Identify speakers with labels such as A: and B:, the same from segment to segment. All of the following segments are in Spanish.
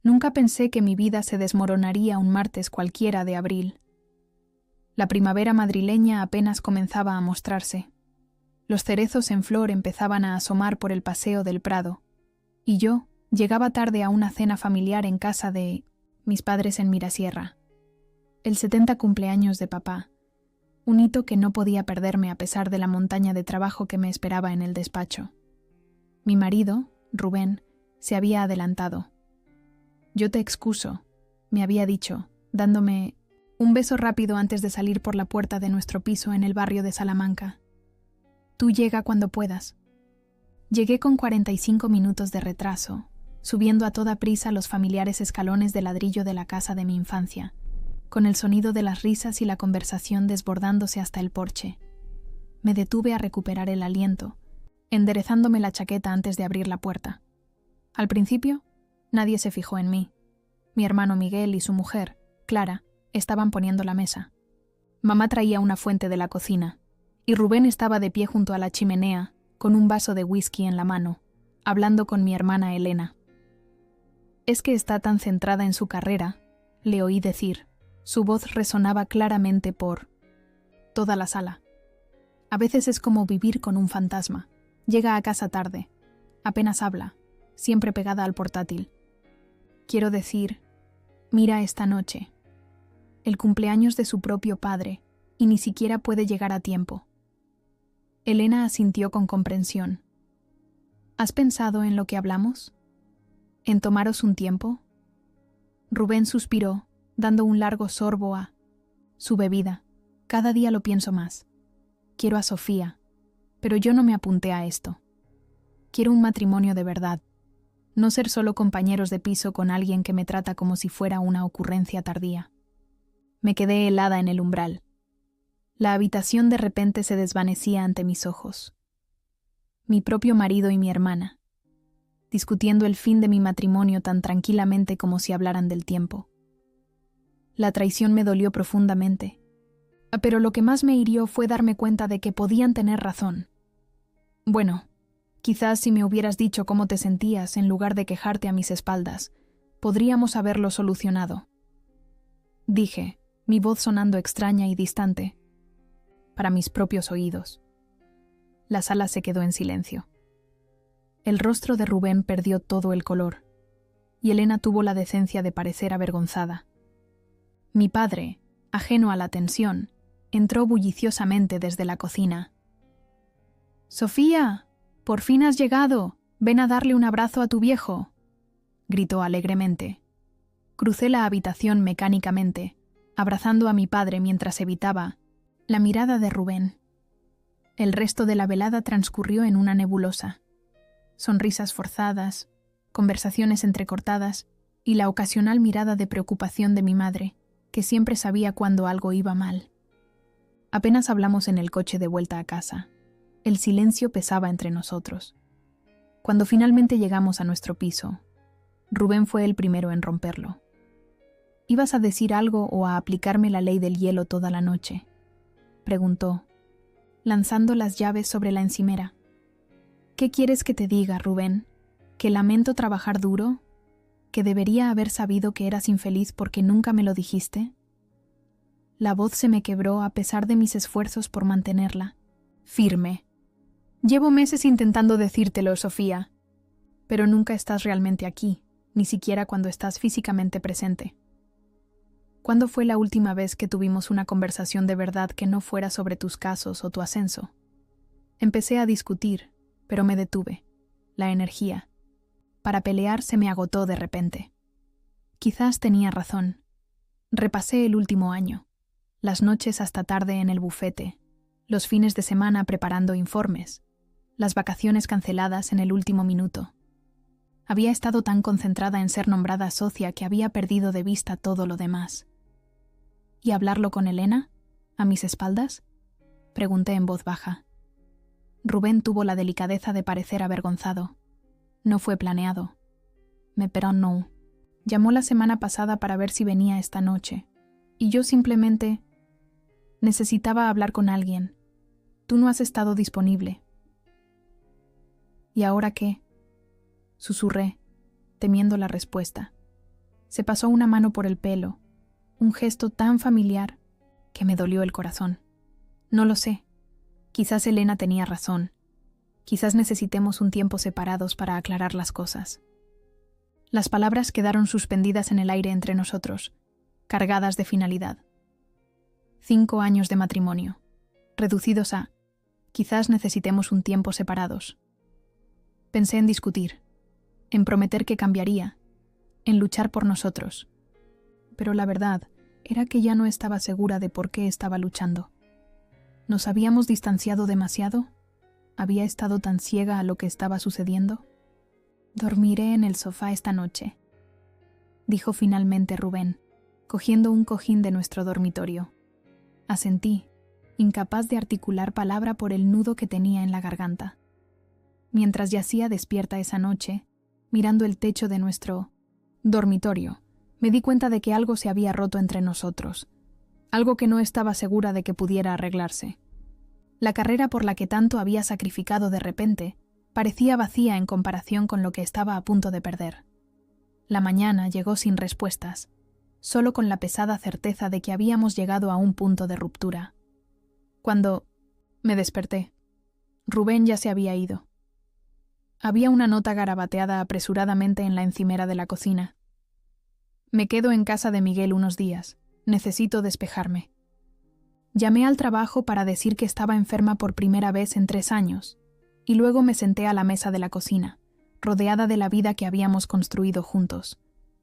A: Nunca pensé que mi vida se desmoronaría un martes cualquiera de abril. La primavera madrileña apenas comenzaba a mostrarse. Los cerezos en flor empezaban a asomar por el paseo del Prado, y yo llegaba tarde a una cena familiar en casa de mis padres en Mirasierra. El 70 cumpleaños de papá, un hito que no podía perderme a pesar de la montaña de trabajo que me esperaba en el despacho. Mi marido, Rubén, se había adelantado. «Yo te excuso», me había dicho, dándome un beso rápido antes de salir por la puerta de nuestro piso en el barrio de Salamanca. «Tú llega cuando puedas». Llegué con 45 minutos de retraso, subiendo a toda prisa los familiares escalones de ladrillo de la casa de mi infancia, con el sonido de las risas y la conversación desbordándose hasta el porche. Me detuve a recuperar el aliento, enderezándome la chaqueta antes de abrir la puerta. Al principio, nadie se fijó en mí. Mi hermano Miguel y su mujer, Clara, estaban poniendo la mesa. Mamá traía una fuente de la cocina, y Rubén estaba de pie junto a la chimenea, con un vaso de whisky en la mano, hablando con mi hermana Elena. «Es que está tan centrada en su carrera», le oí decir. Su voz resonaba claramente por toda la sala. A veces es como vivir con un fantasma. Llega a casa tarde, apenas habla, siempre pegada al portátil. Quiero decir, mira esta noche. El cumpleaños de su propio padre, y ni siquiera puede llegar a tiempo. Elena asintió con comprensión. ¿Has pensado en lo que hablamos? ¿En tomaros un tiempo? Rubén suspiró, dando un largo sorbo a su bebida. Cada día lo pienso más. Quiero a Sofía, pero yo no me apunté a esto. Quiero un matrimonio de verdad. No ser solo compañeros de piso con alguien que me trata como si fuera una ocurrencia tardía. Me quedé helada en el umbral. La habitación de repente se desvanecía ante mis ojos. Mi propio marido y mi hermana, discutiendo el fin de mi matrimonio tan tranquilamente como si hablaran del tiempo. La traición me dolió profundamente, pero lo que más me hirió fue darme cuenta de que podían tener razón. Bueno, quizás si me hubieras dicho cómo te sentías en lugar de quejarte a mis espaldas, podríamos haberlo solucionado. Dije, mi voz sonando extraña y distante, para mis propios oídos. La sala se quedó en silencio. El rostro de Rubén perdió todo el color, y Elena tuvo la decencia de parecer avergonzada. Mi padre, ajeno a la tensión, entró bulliciosamente desde la cocina. «Sofía, por fin has llegado. Ven a darle un abrazo a tu viejo», gritó alegremente. Crucé la habitación mecánicamente, abrazando a mi padre mientras evitaba la mirada de Rubén. El resto de la velada transcurrió en una nebulosa. Sonrisas forzadas, conversaciones entrecortadas y la ocasional mirada de preocupación de mi madre, que siempre sabía cuando algo iba mal. Apenas hablamos en el coche de vuelta a casa. El silencio pesaba entre nosotros. Cuando finalmente llegamos a nuestro piso, Rubén fue el primero en romperlo. «¿Ibas a decir algo o a aplicarme la ley del hielo toda la noche?», preguntó, lanzando las llaves sobre la encimera. «¿Qué quieres que te diga, Rubén? ¿Que lamento trabajar duro? ¿Que debería haber sabido que eras infeliz porque nunca me lo dijiste?» La voz se me quebró a pesar de mis esfuerzos por mantenerla firme. «Llevo meses intentando decírtelo, Sofía, pero nunca estás realmente aquí, ni siquiera cuando estás físicamente presente. ¿Cuándo fue la última vez que tuvimos una conversación de verdad que no fuera sobre tus casos o tu ascenso?» Empecé a discutir, pero me detuve. La energía para pelear se me agotó de repente. Quizás tenía razón. Repasé el último año, las noches hasta tarde en el bufete, los fines de semana preparando informes, las vacaciones canceladas en el último minuto. Había estado tan concentrada en ser nombrada socia que había perdido de vista todo lo demás. ¿Y hablarlo con Elena? ¿A mis espaldas?, pregunté en voz baja. Rubén tuvo la delicadeza de parecer avergonzado. No fue planeado. Me perdonó. Llamó la semana pasada para ver si venía esta noche, y yo simplemente necesitaba hablar con alguien. Tú no has estado disponible. ¿Y ahora qué?, susurré, temiendo la respuesta. Se pasó una mano por el pelo, un gesto tan familiar que me dolió el corazón. No lo sé. Quizás Elena tenía razón. Quizás necesitemos un tiempo separados para aclarar las cosas. Las palabras quedaron suspendidas en el aire entre nosotros, cargadas de finalidad. 5 años de matrimonio, reducidos a quizás necesitemos un tiempo separados. Pensé en discutir, en prometer que cambiaría, en luchar por nosotros. Pero la verdad era que ya no estaba segura de por qué estaba luchando. ¿Nos habíamos distanciado demasiado? ¿Había estado tan ciega a lo que estaba sucediendo? «Dormiré en el sofá esta noche», dijo finalmente Rubén, cogiendo un cojín de nuestro dormitorio. Asentí, incapaz de articular palabra por el nudo que tenía en la garganta. Mientras yacía despierta esa noche, mirando el techo de nuestro dormitorio, me di cuenta de que algo se había roto entre nosotros, algo que no estaba segura de que pudiera arreglarse. La carrera por la que tanto había sacrificado de repente parecía vacía en comparación con lo que estaba a punto de perder. La mañana llegó sin respuestas, solo con la pesada certeza de que habíamos llegado a un punto de ruptura. Cuando me desperté, Rubén ya se había ido. Había una nota garabateada apresuradamente en la encimera de la cocina. «Me quedo en casa de Miguel unos días. Necesito despejarme». Llamé al trabajo para decir que estaba enferma por primera vez en 3 años, y luego me senté a la mesa de la cocina, rodeada de la vida que habíamos construido juntos,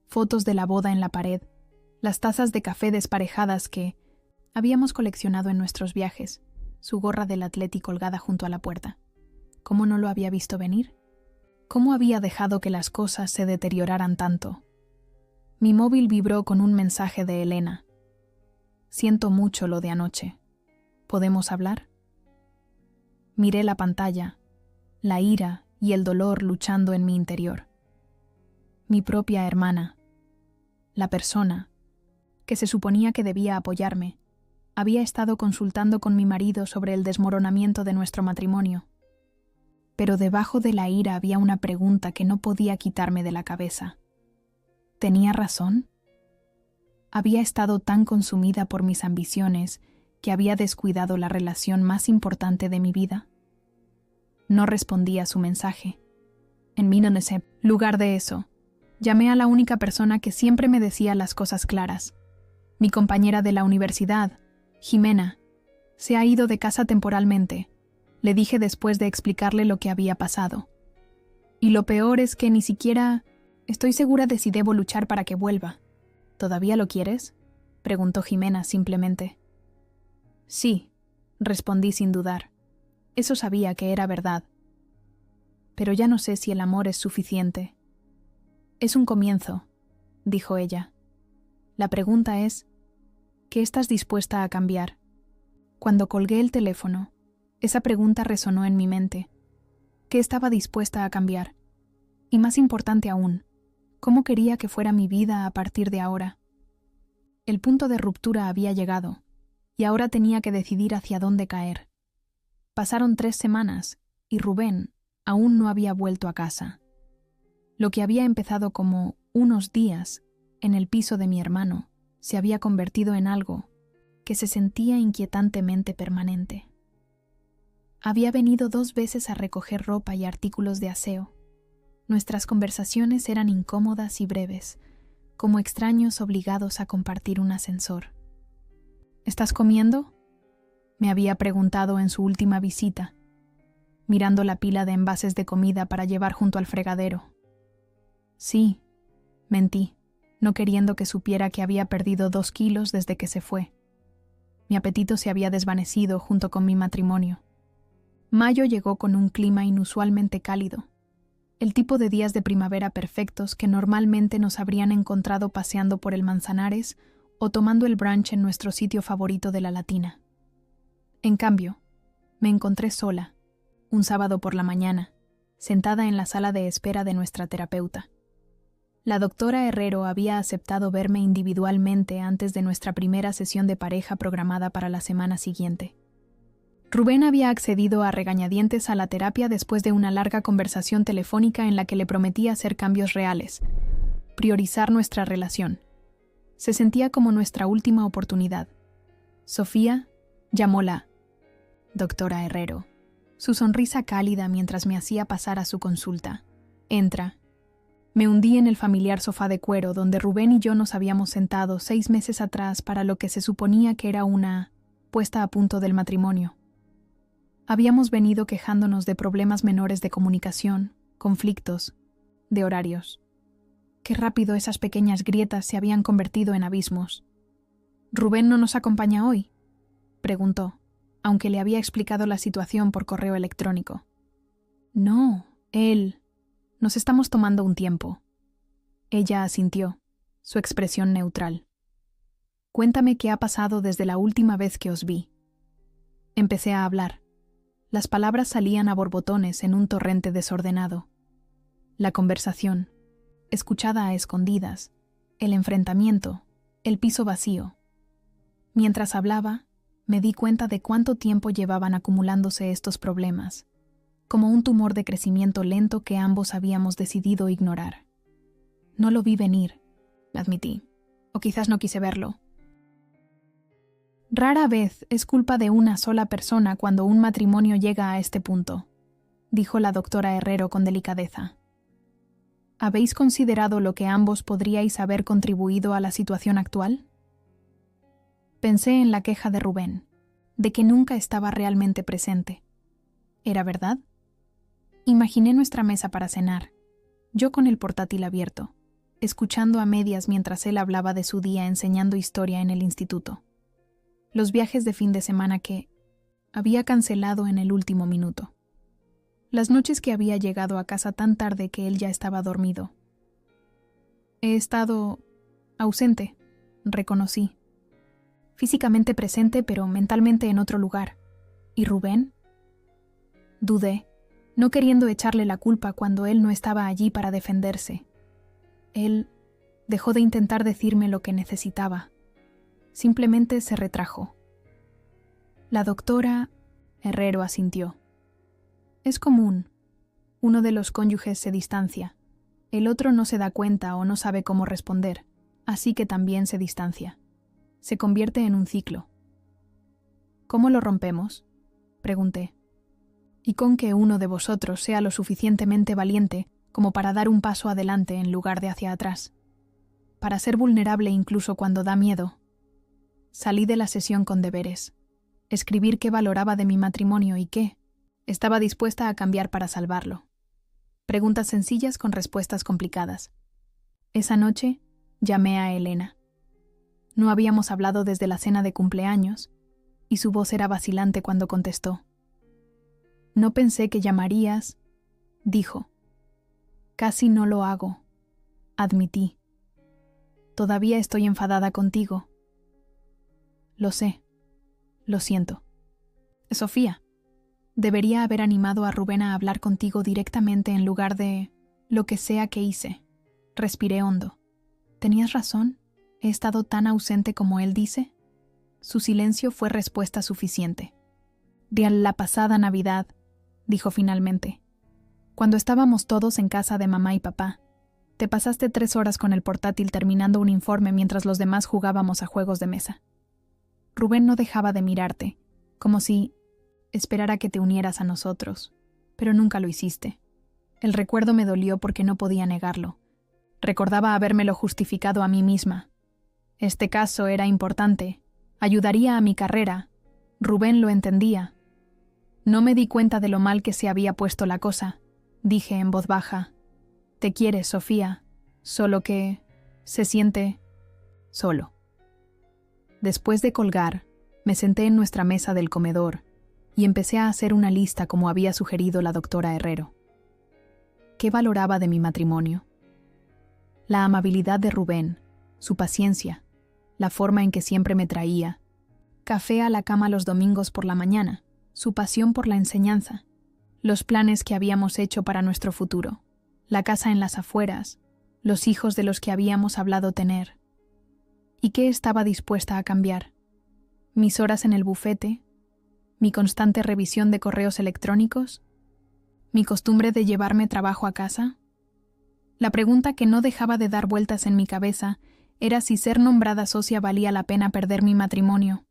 A: fotos de la boda en la pared, las tazas de café desparejadas que habíamos coleccionado en nuestros viajes, su gorra del Atleti colgada junto a la puerta. ¿Cómo no lo había visto venir? ¿Cómo había dejado que las cosas se deterioraran tanto? Mi móvil vibró con un mensaje de Elena. «Siento mucho lo de anoche. ¿Podemos hablar?» Miré la pantalla, la ira y el dolor luchando en mi interior. Mi propia hermana, la persona que se suponía que debía apoyarme, había estado consultando con mi marido sobre el desmoronamiento de nuestro matrimonio. Pero debajo de la ira había una pregunta que no podía quitarme de la cabeza. ¿Tenía razón? Había estado tan consumida por mis ambiciones que había descuidado la relación más importante de mi vida. No respondí a su mensaje. En lugar de eso, llamé a la única persona que siempre me decía las cosas claras. Mi compañera de la universidad, Jimena, se ha ido de casa temporalmente, le dije después de explicarle lo que había pasado. Y lo peor es que ni siquiera estoy segura de si debo luchar para que vuelva. ¿Todavía lo quieres?, preguntó Jimena simplemente. Sí, respondí sin dudar. Eso sabía que era verdad. Pero ya no sé si el amor es suficiente. Es un comienzo, dijo ella. La pregunta es, ¿qué estás dispuesta a cambiar? Cuando colgué el teléfono, esa pregunta resonó en mi mente. ¿Qué estaba dispuesta a cambiar? Y más importante aún, ¿cómo quería que fuera mi vida a partir de ahora? El punto de ruptura había llegado, y ahora tenía que decidir hacia dónde caer. Pasaron 3 semanas, y Rubén aún no había vuelto a casa. Lo que había empezado como unos días en el piso de mi hermano se había convertido en algo que se sentía inquietantemente permanente. Había venido 2 veces a recoger ropa y artículos de aseo. Nuestras conversaciones eran incómodas y breves, como extraños obligados a compartir un ascensor. ¿Estás comiendo?, me había preguntado en su última visita, mirando la pila de envases de comida para llevar junto al fregadero. Sí, mentí, no queriendo que supiera que había perdido 2 kilos desde que se fue. Mi apetito se había desvanecido junto con mi matrimonio. Mayo llegó con un clima inusualmente cálido, el tipo de días de primavera perfectos que normalmente nos habrían encontrado paseando por el Manzanares o tomando el brunch en nuestro sitio favorito de la Latina. En cambio, me encontré sola, un sábado por la mañana, sentada en la sala de espera de nuestra terapeuta. La doctora Herrero había aceptado verme individualmente antes de nuestra primera sesión de pareja programada para la semana siguiente. Rubén había accedido a regañadientes a la terapia después de una larga conversación telefónica en la que le prometía hacer cambios reales, priorizar nuestra relación. Se sentía como nuestra última oportunidad. Sofía, llamóla doctora Herrero. Su sonrisa cálida mientras me hacía pasar a su consulta. Entra. Me hundí en el familiar sofá de cuero donde Rubén y yo nos habíamos sentado 6 meses atrás para lo que se suponía que era una puesta a punto del matrimonio. Habíamos venido quejándonos de problemas menores de comunicación, conflictos, de horarios. Qué rápido esas pequeñas grietas se habían convertido en abismos. «¿Rubén no nos acompaña hoy?», preguntó, aunque le había explicado la situación por correo electrónico. «No, él. Nos estamos tomando un tiempo». Ella asintió, su expresión neutral. «Cuéntame qué ha pasado desde la última vez que os vi». Empecé a hablar. Las palabras salían a borbotones en un torrente desordenado. La conversación, escuchada a escondidas, el enfrentamiento, el piso vacío. Mientras hablaba, me di cuenta de cuánto tiempo llevaban acumulándose estos problemas, como un tumor de crecimiento lento que ambos habíamos decidido ignorar. No lo vi venir, admití, o quizás no quise verlo. Rara vez es culpa de una sola persona cuando un matrimonio llega a este punto, dijo la doctora Herrero con delicadeza. ¿Habéis considerado lo que ambos podríais haber contribuido a la situación actual? Pensé en la queja de Rubén, de que nunca estaba realmente presente. ¿Era verdad? Imaginé nuestra mesa para cenar, yo con el portátil abierto, escuchando a medias mientras él hablaba de su día enseñando historia en el instituto. Los viajes de fin de semana que había cancelado en el último minuto. Las noches que había llegado a casa tan tarde que él ya estaba dormido. He estado ausente, reconocí. Físicamente presente, pero mentalmente en otro lugar. ¿Y Rubén? Dudé, no queriendo echarle la culpa cuando él no estaba allí para defenderse. Él dejó de intentar decirme lo que necesitaba. Simplemente se retrajo. La doctora Herrero asintió. Es común. Uno de los cónyuges se distancia. El otro no se da cuenta o no sabe cómo responder, así que también se distancia. Se convierte en un ciclo. ¿Cómo lo rompemos?, pregunté. Y con que uno de vosotros sea lo suficientemente valiente como para dar un paso adelante en lugar de hacia atrás. Para ser vulnerable incluso cuando da miedo. Salí de la sesión con deberes. Escribir qué valoraba de mi matrimonio y qué estaba dispuesta a cambiar para salvarlo. Preguntas sencillas con respuestas complicadas. Esa noche llamé a Elena. No habíamos hablado desde la cena de cumpleaños, y su voz era vacilante cuando contestó. No pensé que llamarías, dijo. Casi no lo hago, admití. Todavía estoy enfadada contigo. Lo sé. Lo siento. Sofía, debería haber animado a Rubén a hablar contigo directamente en lugar de lo que sea que hice. Respiré hondo. ¿Tenías razón? ¿He estado tan ausente como él dice? Su silencio fue respuesta suficiente. De la pasada Navidad, dijo finalmente. Cuando estábamos todos en casa de mamá y papá, te pasaste 3 horas con el portátil terminando un informe mientras los demás jugábamos a juegos de mesa. Rubén no dejaba de mirarte, como si esperara que te unieras a nosotros, pero nunca lo hiciste. El recuerdo me dolió porque no podía negarlo. Recordaba habérmelo justificado a mí misma. Este caso era importante, ayudaría a mi carrera. Rubén lo entendía. No me di cuenta de lo mal que se había puesto la cosa, dije en voz baja. Te quieres, Sofía, solo que se siente solo. Después de colgar, me senté en nuestra mesa del comedor y empecé a hacer una lista como había sugerido la doctora Herrero. ¿Qué valoraba de mi matrimonio? La amabilidad de Rubén, su paciencia, la forma en que siempre me traía, café a la cama los domingos por la mañana, su pasión por la enseñanza, los planes que habíamos hecho para nuestro futuro, la casa en las afueras, los hijos de los que habíamos hablado tener. ¿Y qué estaba dispuesta a cambiar? ¿Mis horas en el bufete? ¿Mi constante revisión de correos electrónicos? ¿Mi costumbre de llevarme trabajo a casa? La pregunta que no dejaba de dar vueltas en mi cabeza era si ser nombrada socia valía la pena perder mi matrimonio.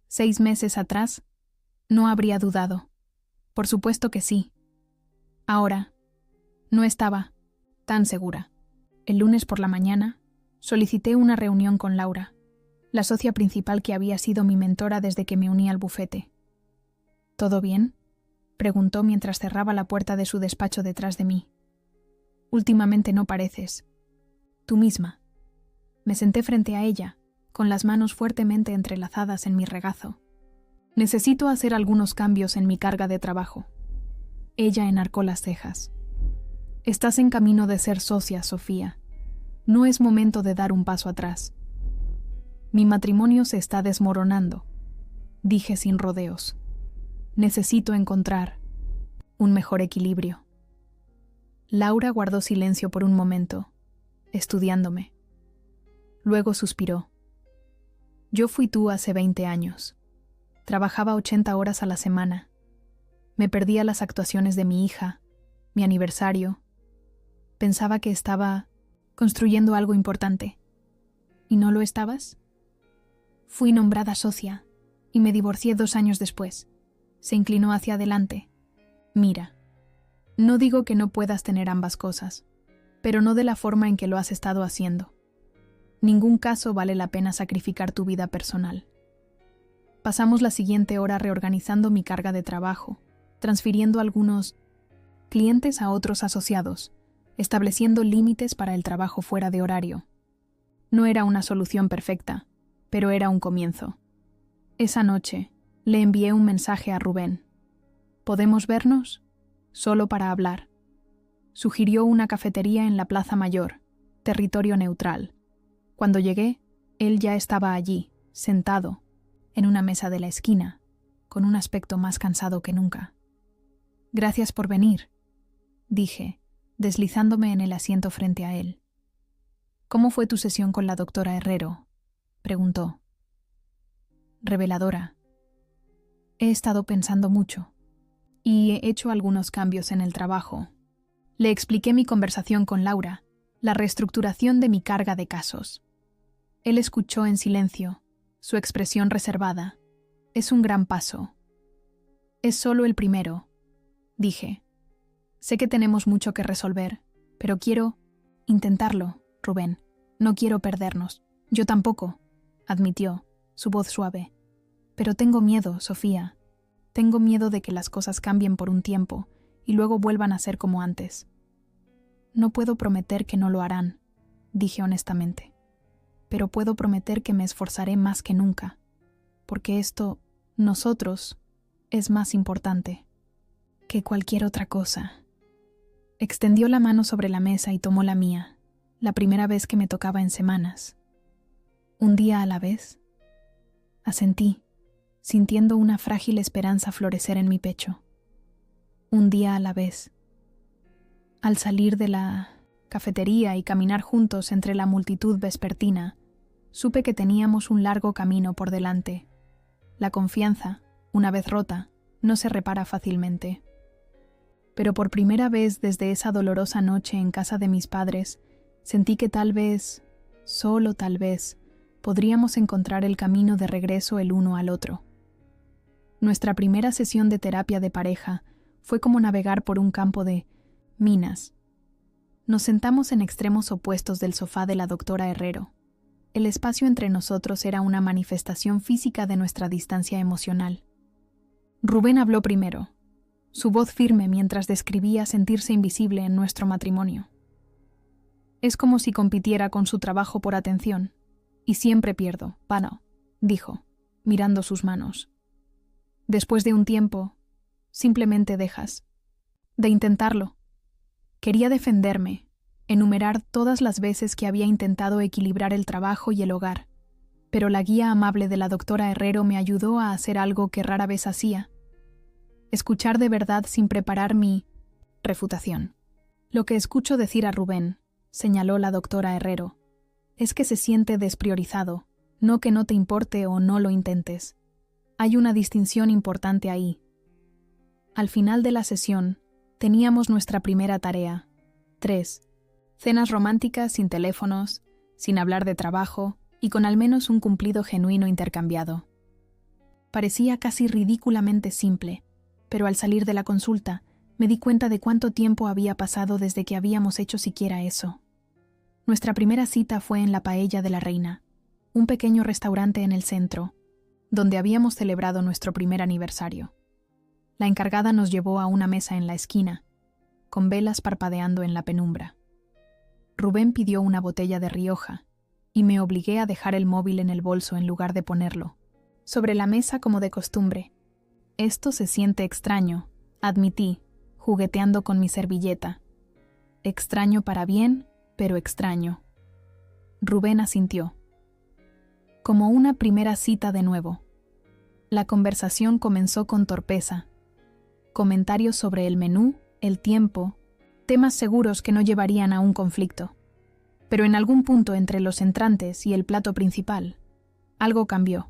A: 6 meses atrás, no habría dudado. Por supuesto que sí. Ahora, no estaba tan segura. El lunes por la mañana, solicité una reunión con Laura, la socia principal que había sido mi mentora desde que me uní al bufete. ¿Todo bien?, preguntó mientras cerraba la puerta de su despacho detrás de mí. Últimamente no pareces tú misma. Me senté frente a ella, con las manos fuertemente entrelazadas en mi regazo. Necesito hacer algunos cambios en mi carga de trabajo. Ella enarcó las cejas. Estás en camino de ser socia, Sofía. No es momento de dar un paso atrás. Mi matrimonio se está desmoronando, dije sin rodeos. Necesito encontrar un mejor equilibrio. Laura guardó silencio por un momento, estudiándome. Luego suspiró. Yo fui tú hace 20 años. Trabajaba 80 horas a la semana. Me perdía las actuaciones de mi hija, mi aniversario. Pensaba que estaba construyendo algo importante. ¿Y no lo estabas? Fui nombrada socia y me divorcié 2 años después. Se inclinó hacia adelante. Mira, no digo que no puedas tener ambas cosas, pero no de la forma en que lo has estado haciendo. Ningún caso vale la pena sacrificar tu vida personal. Pasamos la siguiente hora reorganizando mi carga de trabajo, transfiriendo algunos clientes a otros asociados, estableciendo límites para el trabajo fuera de horario. No era una solución perfecta, pero era un comienzo. Esa noche, le envié un mensaje a Rubén. ¿Podemos vernos? Solo para hablar. Sugirió una cafetería en la Plaza Mayor, territorio neutral. Cuando llegué, él ya estaba allí, sentado, en una mesa de la esquina, con un aspecto más cansado que nunca. Gracias por venir, dije, deslizándome en el asiento frente a él. ¿Cómo fue tu sesión con la doctora Herrero?, preguntó. Reveladora. He estado pensando mucho y he hecho algunos cambios en el trabajo. Le expliqué mi conversación con Laura, la reestructuración de mi carga de casos. Él escuchó en silencio, su expresión reservada. Es un gran paso. Es solo el primero, dije. Sé que tenemos mucho que resolver, pero quiero intentarlo, Rubén. No quiero perdernos. Yo tampoco, admitió, su voz suave. Pero tengo miedo, Sofía. Tengo miedo de que las cosas cambien por un tiempo y luego vuelvan a ser como antes. No puedo prometer que no lo harán, dije honestamente. Pero puedo prometer que me esforzaré más que nunca, porque esto, nosotros, es más importante que cualquier otra cosa. Extendió la mano sobre la mesa y tomó la mía, la primera vez que me tocaba en semanas. ¿Un día a la vez? Asentí, sintiendo una frágil esperanza florecer en mi pecho. Un día a la vez. Al salir de la cafetería y caminar juntos entre la multitud vespertina, supe que teníamos un largo camino por delante. La confianza, una vez rota, no se repara fácilmente. Pero por primera vez desde esa dolorosa noche en casa de mis padres, sentí que tal vez, solo tal vez, podríamos encontrar el camino de regreso el uno al otro. Nuestra primera sesión de terapia de pareja fue como navegar por un campo de minas. Nos sentamos en extremos opuestos del sofá de la doctora Herrero. El espacio entre nosotros era una manifestación física de nuestra distancia emocional. Rubén habló primero, su voz firme mientras describía sentirse invisible en nuestro matrimonio. Es como si compitiera con su trabajo por atención, y siempre pierdo, Pano, dijo, mirando sus manos. Después de un tiempo, simplemente dejas de intentarlo. Quería defenderme, enumerar todas las veces que había intentado equilibrar el trabajo y el hogar, pero la guía amable de la doctora Herrero me ayudó a hacer algo que rara vez hacía: escuchar de verdad sin preparar mi refutación. Lo que escucho decir a Rubén, señaló la doctora Herrero, es que se siente despriorizado, no que no te importe o no lo intentes. Hay una distinción importante ahí. Al final de la sesión, teníamos nuestra primera tarea. 3. Cenas románticas sin teléfonos, sin hablar de trabajo y con al menos un cumplido genuino intercambiado. Parecía casi ridículamente simple, pero al salir de la consulta me di cuenta de cuánto tiempo había pasado desde que habíamos hecho siquiera eso. Nuestra primera cita fue en la Paella de la Reina, un pequeño restaurante en el centro, donde habíamos celebrado nuestro primer aniversario. La encargada nos llevó a una mesa en la esquina, con velas parpadeando en la penumbra. Rubén pidió una botella de Rioja, y me obligué a dejar el móvil en el bolso en lugar de ponerlo, sobre la mesa como de costumbre. Esto se siente extraño, admití, jugueteando con mi servilleta. Extraño para bien, pero extraño. Rubén asintió. Como una primera cita de nuevo. La conversación comenzó con torpeza. Comentarios sobre el menú, el tiempo, temas seguros que no llevarían a un conflicto. Pero en algún punto entre los entrantes y el plato principal, algo cambió.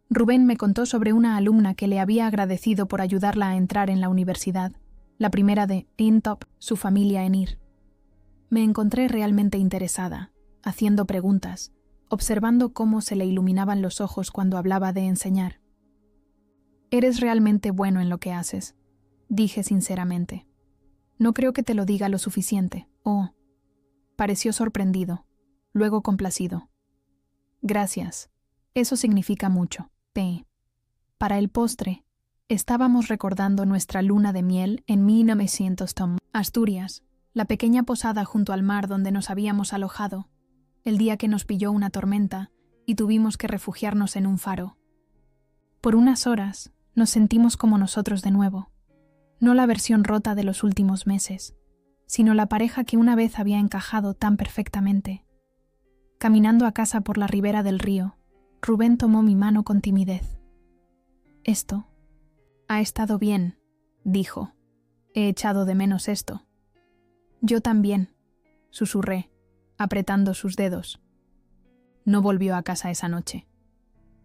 A: Rubén me contó sobre una alumna que le había agradecido por ayudarla a entrar en la universidad, la primera de INTOP, su familia en ir. Me encontré realmente interesada, haciendo preguntas, observando cómo se le iluminaban los ojos cuando hablaba de enseñar. «Eres realmente bueno en lo que haces», dije sinceramente. «No creo que te lo diga lo suficiente». «Oh». Pareció sorprendido, luego complacido. «Gracias. Eso significa mucho». Para el postre, estábamos recordando nuestra luna de miel en 1900 Asturias, la pequeña posada junto al mar donde nos habíamos alojado, el día que nos pilló una tormenta y tuvimos que refugiarnos en un faro. Por unas horas nos sentimos como nosotros de nuevo, no la versión rota de los últimos meses, sino la pareja que una vez había encajado tan perfectamente. Caminando a casa por la ribera del río, Rubén tomó mi mano con timidez. «Esto ha estado bien», dijo. «He echado de menos esto». «Yo también», susurré, apretando sus dedos. No volvió a casa esa noche.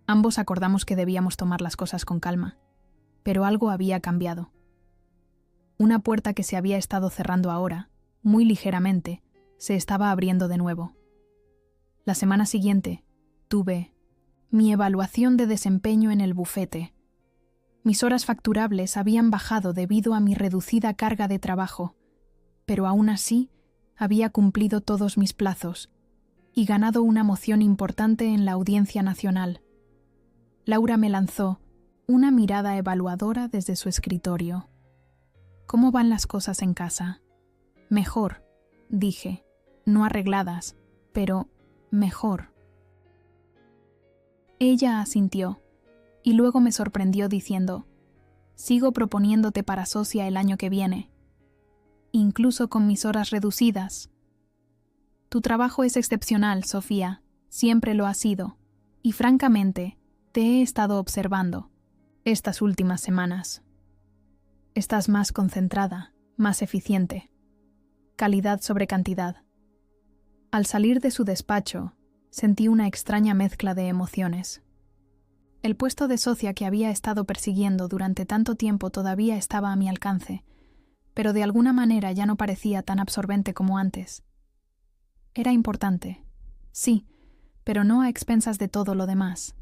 A: Ambos acordamos que debíamos tomar las cosas con calma, pero algo había cambiado. Una puerta que se había estado cerrando ahora, muy ligeramente, se estaba abriendo de nuevo. La semana siguiente, tuve mi evaluación de desempeño en el bufete. Mis horas facturables habían bajado debido a mi reducida carga de trabajo, pero aún así había cumplido todos mis plazos y ganado una moción importante en la Audiencia Nacional. Laura me lanzó una mirada evaluadora desde su escritorio. «¿Cómo van las cosas en casa?» «Mejor», dije, «no arregladas, pero mejor». Ella asintió, y luego me sorprendió diciendo, «Sigo proponiéndote para socia el año que viene, incluso con mis horas reducidas». «Tu trabajo es excepcional, Sofía, siempre lo ha sido, y francamente, te he estado observando estas últimas semanas. Estás más concentrada, más eficiente. Calidad sobre cantidad». Al salir de su despacho, sentí una extraña mezcla de emociones. El puesto de socia que había estado persiguiendo durante tanto tiempo todavía estaba a mi alcance, pero de alguna manera ya no parecía tan absorbente como antes. Era importante, sí, pero no a expensas de todo lo demás.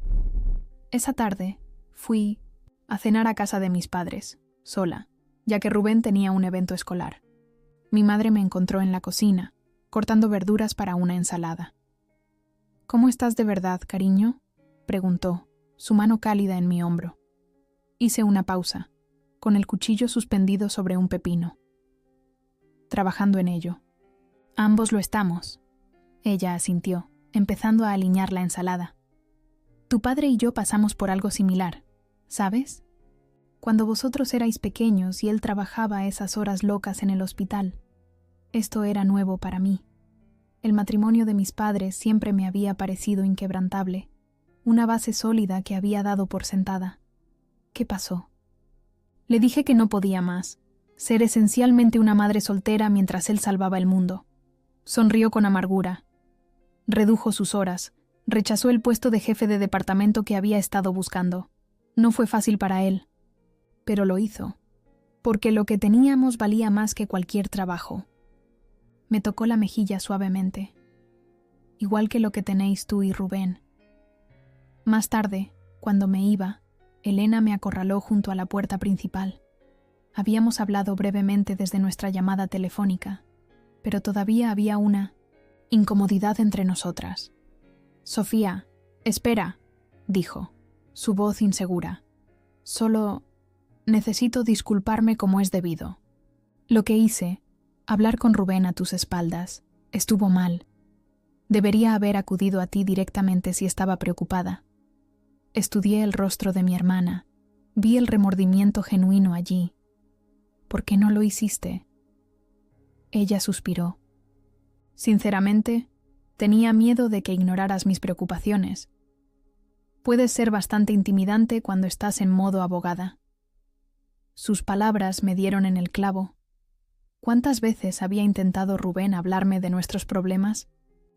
A: Esa tarde fui a cenar a casa de mis padres, sola, ya que Rubén tenía un evento escolar. Mi madre me encontró en la cocina, cortando verduras para una ensalada. «¿Cómo estás de verdad, cariño?», preguntó, su mano cálida en mi hombro. Hice una pausa, con el cuchillo suspendido sobre un pepino. «Trabajando en ello». «Ambos lo estamos», ella asintió, empezando a alinear la ensalada. «Tu padre y yo pasamos por algo similar, ¿sabes? Cuando vosotros erais pequeños y él trabajaba esas horas locas en el hospital. Esto era nuevo para mí. El matrimonio de mis padres siempre me había parecido inquebrantable, una base sólida que había dado por sentada. ¿Qué pasó? Le dije que no podía más, ser esencialmente una madre soltera mientras él salvaba el mundo. Sonrió con amargura. Redujo sus horas, rechazó el puesto de jefe de departamento que había estado buscando. No fue fácil para él, pero lo hizo, porque lo que teníamos valía más que cualquier trabajo. Me tocó la mejilla suavemente, igual que lo que tenéis tú y Rubén. Más tarde, cuando me iba, Elena me acorraló junto a la puerta principal. Habíamos hablado brevemente desde nuestra llamada telefónica, pero todavía había una incomodidad entre nosotras. «Sofía, espera», dijo, su voz insegura. «Solo necesito disculparme como es debido. Lo que hice, hablar con Rubén a tus espaldas, estuvo mal. Debería haber acudido a ti directamente si estaba preocupada. Estudié el rostro de mi hermana, vi el remordimiento genuino allí. ¿Por qué no lo hiciste?» Ella suspiró. «Sinceramente, tenía miedo de que ignoraras mis preocupaciones. Puedes ser bastante intimidante cuando estás en modo abogada». Sus palabras me dieron en el clavo. ¿Cuántas veces había intentado Rubén hablarme de nuestros problemas,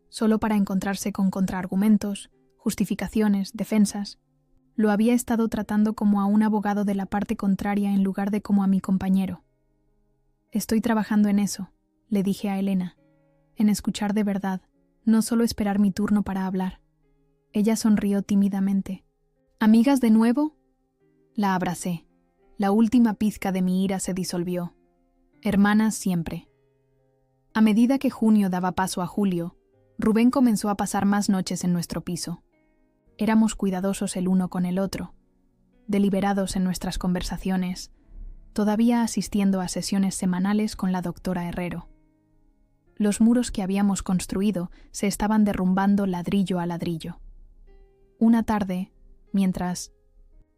A: solo para encontrarse con contraargumentos, justificaciones, defensas? Lo había estado tratando como a un abogado de la parte contraria en lugar de como a mi compañero. «Estoy trabajando en eso», le dije a Elena, «en escuchar de verdad, no solo esperar mi turno para hablar». Ella sonrió tímidamente. «¿Amigas de nuevo?» La abracé. La última pizca de mi ira se disolvió. Hermanas siempre. A medida que junio daba paso a julio, Rubén comenzó a pasar más noches en nuestro piso. Éramos cuidadosos el uno con el otro, deliberados en nuestras conversaciones, todavía asistiendo a sesiones semanales con la doctora Herrero. Los muros que habíamos construido se estaban derrumbando ladrillo a ladrillo. Una tarde, mientras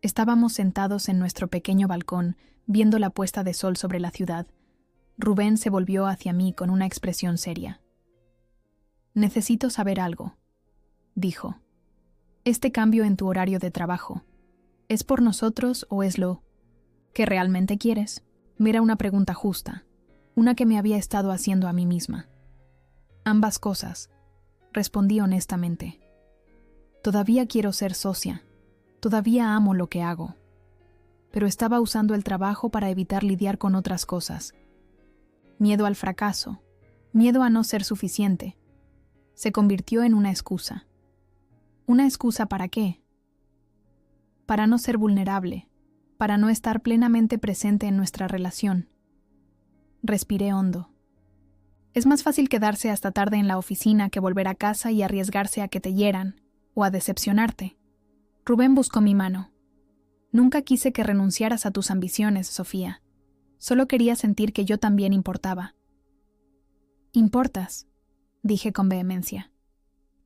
A: estábamos sentados en nuestro pequeño balcón viendo la puesta de sol sobre la ciudad, Rubén se volvió hacia mí con una expresión seria. «Necesito saber algo», dijo. «Este cambio en tu horario de trabajo, ¿es por nosotros o es lo que realmente quieres?» Era una pregunta justa, una que me había estado haciendo a mí misma. «Ambas cosas», respondí honestamente. «Todavía quiero ser socia, todavía amo lo que hago, pero estaba usando el trabajo para evitar lidiar con otras cosas. Miedo al fracaso, miedo a no ser suficiente. Se convirtió en una excusa. ¿Una excusa para qué? Para no ser vulnerable, para no estar plenamente presente en nuestra relación». Respiré hondo. Es más fácil quedarse hasta tarde en la oficina que volver a casa y arriesgarse a que te hieran o a decepcionarte. Rubén buscó mi mano. «Nunca quise que renunciaras a tus ambiciones, Sofía. Solo quería sentir que yo también importaba». «Importas», dije con vehemencia.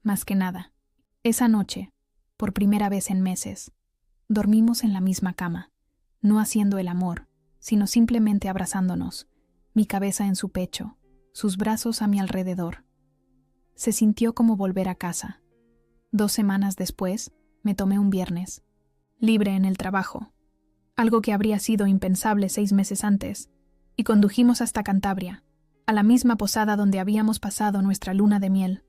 A: «Más que nada. Esa noche, por primera vez en meses, dormimos en la misma cama, no haciendo el amor, sino simplemente abrazándonos, mi cabeza en su pecho, sus brazos a mi alrededor. Se sintió como volver a casa. 2 semanas después, me tomé un viernes, libre en el trabajo, algo que habría sido impensable 6 meses antes, y condujimos hasta Cantabria, a la misma posada donde habíamos pasado nuestra luna de miel.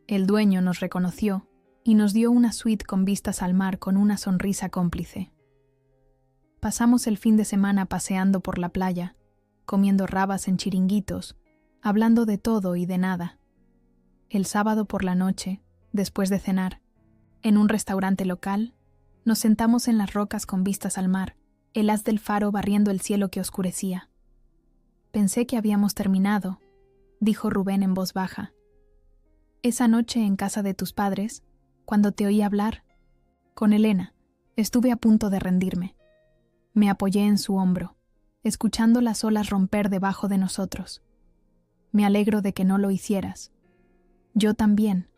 A: El dueño nos reconoció y nos dio una suite con vistas al mar con una sonrisa cómplice. Pasamos el fin de semana paseando por la playa, comiendo rabas en chiringuitos, hablando de todo y de nada. El sábado por la noche, después de cenar, en un restaurante local, nos sentamos en las rocas con vistas al mar, el haz del faro barriendo el cielo que oscurecía. «Pensé que habíamos terminado», dijo Rubén en voz baja. «Esa noche en casa de tus padres, cuando te oí hablar con Elena, estuve a punto de rendirme. Me apoyé en su hombro, escuchando las olas romper debajo de nosotros. Me alegro de que no lo hicieras». «Yo también»,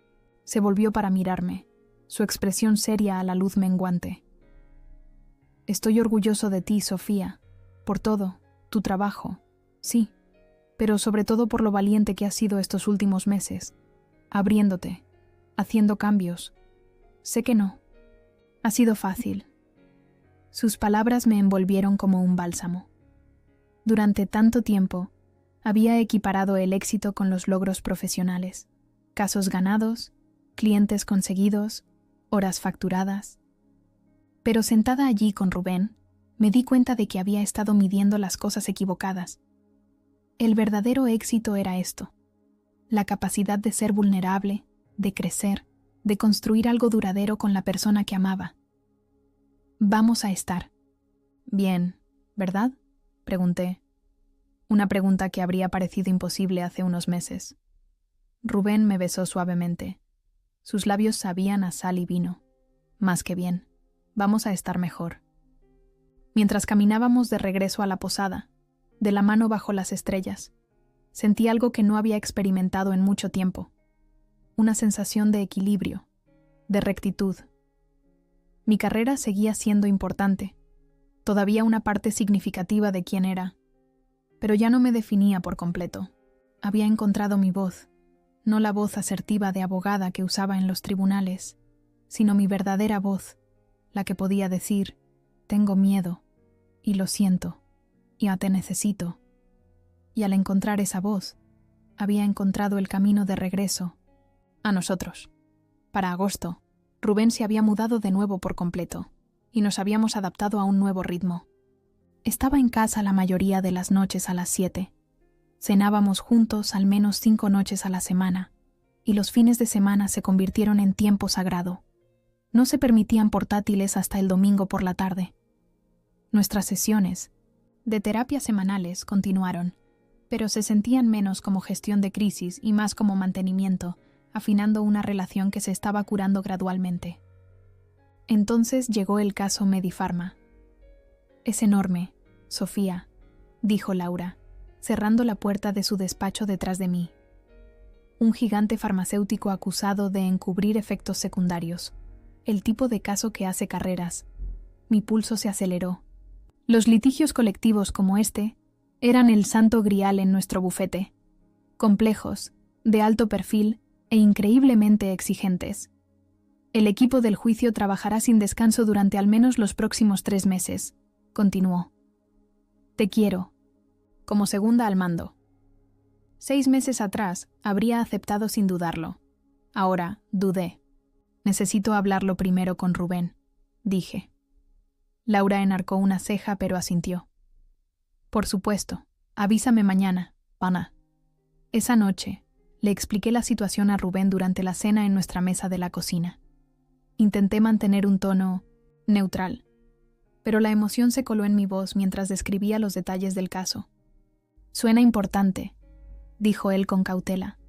A: se volvió para mirarme, su expresión seria a la luz menguante. «Estoy orgulloso de ti, Sofía, por todo, tu trabajo, sí, pero sobre todo por lo valiente que has sido estos últimos meses, abriéndote, haciendo cambios. Sé que no. Ha sido fácil». Sus palabras me envolvieron como un bálsamo. Durante tanto tiempo, había equiparado el éxito con los logros profesionales, casos ganados, clientes conseguidos, horas facturadas. Pero sentada allí con Rubén, me di cuenta de que había estado midiendo las cosas equivocadas. El verdadero éxito era esto: la capacidad de ser vulnerable, de crecer, de construir algo duradero con la persona que amaba. Vamos a estar bien, ¿verdad?, pregunté. Una pregunta que habría parecido imposible hace unos meses. Rubén me besó suavemente. Sus labios sabían a sal y vino. Más que bien. Vamos a estar mejor. Mientras caminábamos de regreso a la posada, de la mano bajo las estrellas, sentí algo que no había experimentado en mucho tiempo. Una sensación de equilibrio, de rectitud. Mi carrera seguía siendo importante, todavía una parte significativa de quién era, pero ya no me definía por completo. Había encontrado mi voz, no la voz asertiva de abogada que usaba en los tribunales, sino mi verdadera voz, la que podía decir: tengo miedo, y lo siento, y te necesito. Y al encontrar esa voz, había encontrado el camino de regreso a nosotros. Para agosto, Rubén se había mudado de nuevo por completo, y nos habíamos adaptado a un nuevo ritmo. Estaba en casa la mayoría de las noches a las 7. Cenábamos juntos al menos 5 noches a la semana, y los fines de semana se convirtieron en tiempo sagrado. No se permitían portátiles hasta el domingo por la tarde. Nuestras sesiones de terapia semanales continuaron, pero se sentían menos como gestión de crisis y más como mantenimiento, afinando una relación que se estaba curando gradualmente. Entonces llegó el caso Medifarma. Es enorme, Sofía, dijo Laura, cerrando la puerta de su despacho detrás de mí. Un gigante farmacéutico acusado de encubrir efectos secundarios. El tipo de caso que hace carreras. Mi pulso se aceleró. Los litigios colectivos como este eran el santo grial en nuestro bufete. Complejos, de alto perfil e increíblemente exigentes. El equipo del juicio trabajará sin descanso durante al menos los próximos 3 meses, continuó. Te quiero, como segunda al mando. 6 meses atrás habría aceptado sin dudarlo. Ahora dudé. Necesito hablarlo primero con Rubén, dije. Laura enarcó una ceja pero asintió. Por supuesto, avísame mañana, pana. Esa noche, le expliqué la situación a Rubén durante la cena en nuestra mesa de la cocina. Intenté mantener un tono neutral, pero la emoción se coló en mi voz mientras describía los detalles del caso. Suena importante, dijo él con cautela.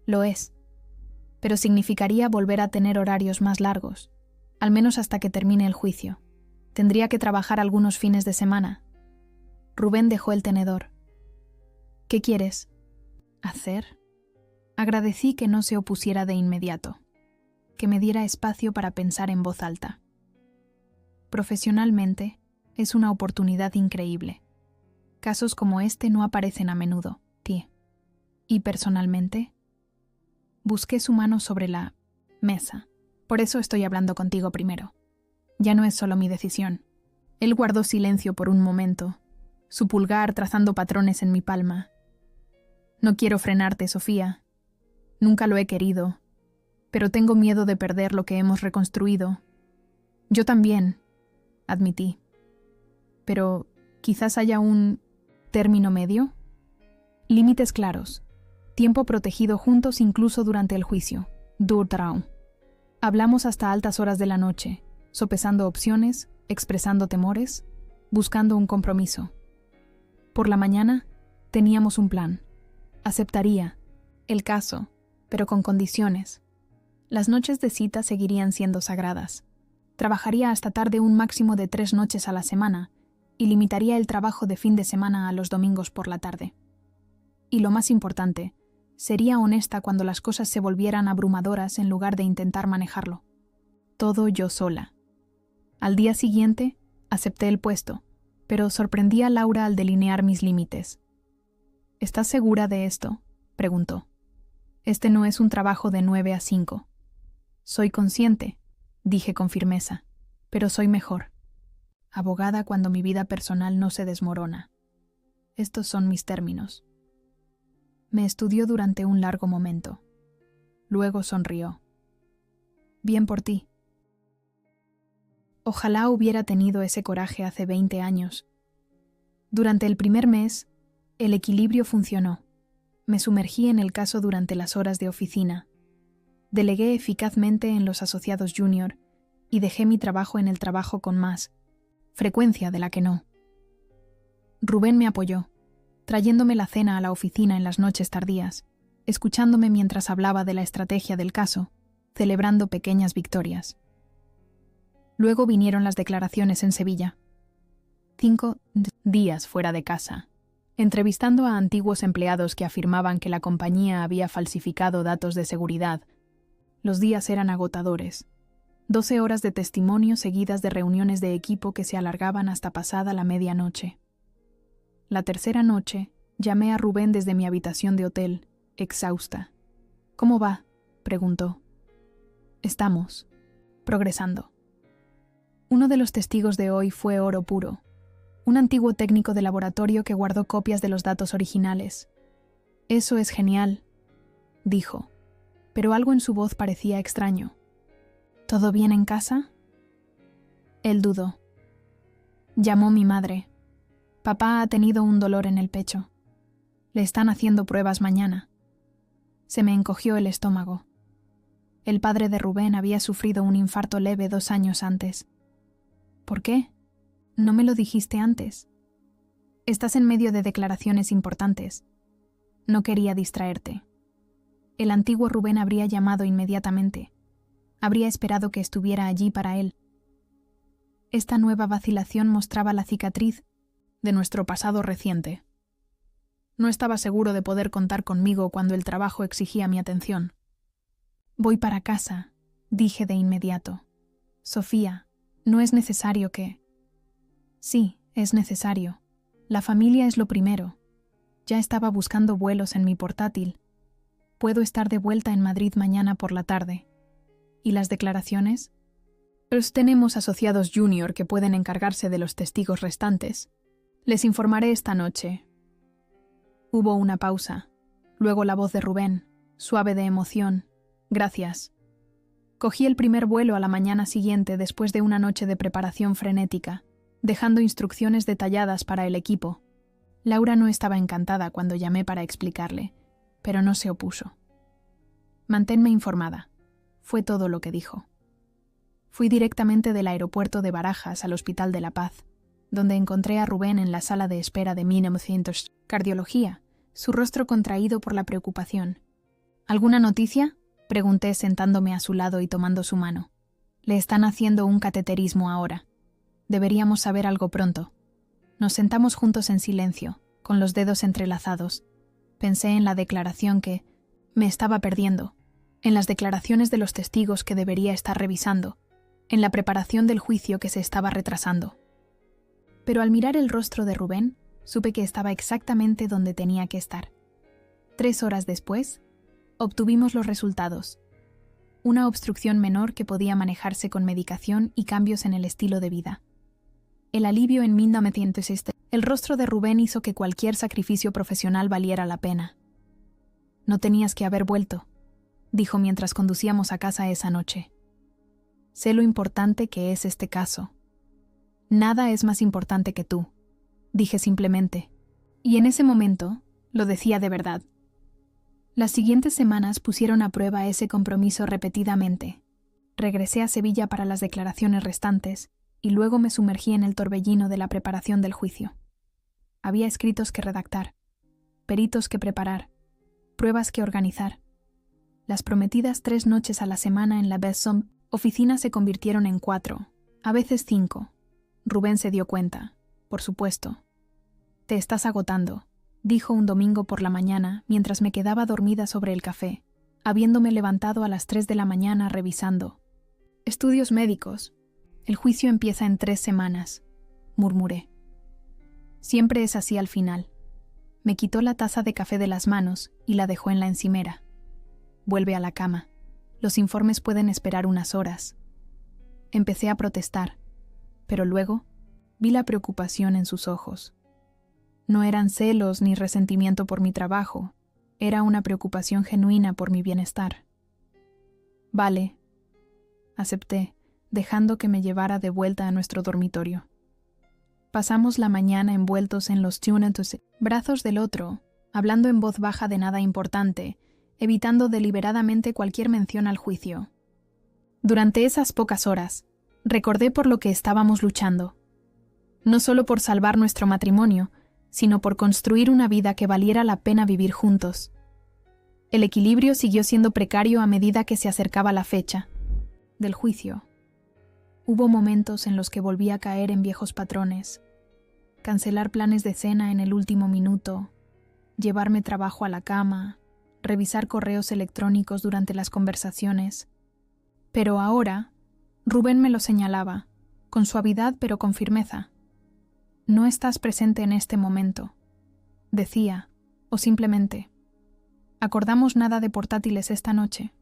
A: Lo es, pero significaría volver a tener horarios más largos, al menos hasta que termine el juicio. Tendría que trabajar algunos fines de semana. Rubén dejó el tenedor. ¿Qué quieres hacer? Agradecí que no se opusiera de inmediato, que me diera espacio para pensar en voz alta. Profesionalmente, es una oportunidad increíble. Casos como este no aparecen a menudo, Tie. ¿Y personalmente? Busqué su mano sobre la mesa. Por eso estoy hablando contigo primero. Ya no es solo mi decisión. Él guardó silencio por un momento, su pulgar trazando patrones en mi palma. No quiero frenarte, Sofía. Nunca lo he querido, pero tengo miedo de perder lo que hemos reconstruido. Yo también, admití. Pero quizás haya un término medio. Límites claros. Tiempo protegido juntos incluso durante el juicio. Durtraum. Hablamos hasta altas horas de la noche, sopesando opciones, expresando temores, buscando un compromiso. Por la mañana, teníamos un plan. Aceptaría el caso, pero con condiciones. Las noches de cita seguirían siendo sagradas. Trabajaría hasta tarde un máximo de 3 noches a la semana y limitaría el trabajo de fin de semana a los domingos por la tarde. Y lo más importante, sería honesta cuando las cosas se volvieran abrumadoras en lugar de intentar manejarlo. Todo yo sola. Al día siguiente, acepté el puesto, pero sorprendí a Laura al delinear mis límites. ¿Estás segura de esto?, preguntó. Este no es un trabajo de 9 a 5. Soy consciente, dije con firmeza, pero soy mejor. Abogada cuando mi vida personal no se desmorona. Estos son mis términos. Me estudió durante un largo momento. Luego sonrió. Bien por ti. Ojalá hubiera tenido ese coraje hace 20 años. Durante el primer mes, El equilibrio funcionó. Me sumergí en el caso durante las horas de oficina. Delegué eficazmente en los asociados junior y dejé mi trabajo en el trabajo con más frecuencia de la que no. Rubén me apoyó, trayéndome la cena a la oficina en las noches tardías, escuchándome mientras hablaba de la estrategia del caso, celebrando pequeñas victorias. Luego vinieron las declaraciones en Sevilla. 5 días fuera de casa, entrevistando a antiguos empleados que afirmaban que la compañía había falsificado datos de seguridad. Los días eran agotadores. 12 horas de testimonio seguidas de reuniones de equipo que se alargaban hasta pasada la medianoche. La tercera noche, llamé a Rubén desde mi habitación de hotel, exhausta. «¿Cómo va?», preguntó. «Estamos progresando». Uno de los testigos de hoy fue oro puro, un antiguo técnico de laboratorio que guardó copias de los datos originales. «Eso es genial», dijo, pero algo en su voz parecía extraño. «¿Todo bien en casa?». Él dudó. Llamó mi madre. «Papá ha tenido un dolor en el pecho. Le están haciendo pruebas mañana». Se me encogió el estómago. El padre de Rubén había sufrido un infarto leve 2 años antes. «¿Por qué? No me lo dijiste antes». «Estás en medio de declaraciones importantes. No quería distraerte». El antiguo Rubén habría llamado inmediatamente. Habría esperado que estuviera allí para él. Esta nueva vacilación mostraba la cicatriz de nuestro pasado reciente. No estaba seguro de poder contar conmigo cuando el trabajo exigía mi atención. «Voy para casa», dije de inmediato. «Sofía, no es necesario que...». «Sí, es necesario. La familia es lo primero. Ya estaba buscando vuelos en mi portátil. Puedo estar de vuelta en Madrid mañana por la tarde». «¿Y las declaraciones?». «Pues tenemos asociados junior que pueden encargarse de los testigos restantes. Les informaré esta noche». Hubo una pausa. Luego la voz de Rubén, suave de emoción. «Gracias». Cogí el primer vuelo a la mañana siguiente después de una noche de preparación frenética, dejando instrucciones detalladas para el equipo. Laura no estaba encantada cuando llamé para explicarle, pero no se opuso. «Manténme informada», fue todo lo que dijo. Fui directamente del aeropuerto de Barajas al Hospital de la Paz, donde encontré a Rubén en la sala de espera de 1900 cardiología, su rostro contraído por la preocupación. «¿Alguna noticia?», pregunté sentándome a su lado y tomando su mano. «Le están haciendo un cateterismo ahora. Deberíamos saber algo pronto». Nos sentamos juntos en silencio, con los dedos entrelazados. Pensé en la declaración que me estaba perdiendo, en las declaraciones de los testigos que debería estar revisando, en la preparación del juicio que se estaba retrasando. Pero al mirar el rostro de Rubén, supe que estaba exactamente donde tenía que estar. 3 horas después, obtuvimos los resultados. Una obstrucción menor que podía manejarse con medicación y cambios en el estilo de vida. El alivio en 1900. El rostro de Rubén hizo que cualquier sacrificio profesional valiera la pena. «No tenías que haber vuelto», dijo mientras conducíamos a casa esa noche. «Sé lo importante que es este caso». «Nada es más importante que tú», dije simplemente. Y en ese momento, lo decía de verdad. Las siguientes semanas pusieron a prueba ese compromiso repetidamente. Regresé a Sevilla para las declaraciones restantes y luego me sumergí en el torbellino de la preparación del juicio. Había escritos que redactar, peritos que preparar, pruebas que organizar. Las prometidas 3 noches a la semana en la Besson oficina se convirtieron en 4, a veces 5. Rubén se dio cuenta, por supuesto. «Te estás agotando», dijo un domingo por la mañana mientras me quedaba dormida sobre el café, habiéndome levantado a las 3 de la mañana revisando. «Estudios médicos. El juicio empieza en 3 semanas», murmuré. Siempre es así al final. Me quitó la taza de café de las manos y la dejó en la encimera. «Vuelve a la cama. Los informes pueden esperar unas horas». Empecé a protestar, pero luego vi la preocupación en sus ojos. No eran celos ni resentimiento por mi trabajo, era una preocupación genuina por mi bienestar. «Vale», acepté, dejando que me llevara de vuelta a nuestro dormitorio. Pasamos la mañana envueltos en los brazos del otro, hablando en voz baja de nada importante, evitando deliberadamente cualquier mención al juicio. Durante esas pocas horas, recordé por lo que estábamos luchando. No solo por salvar nuestro matrimonio, sino por construir una vida que valiera la pena vivir juntos. El equilibrio siguió siendo precario a medida que se acercaba la fecha del juicio. Hubo momentos en los que volví a caer en viejos patrones. Cancelar planes de cena en el último minuto, llevarme trabajo a la cama, revisar correos electrónicos durante las conversaciones. Pero ahora, Rubén me lo señalaba, con suavidad pero con firmeza. No estás presente en este momento, decía, o simplemente, acordamos nada de portátiles esta noche.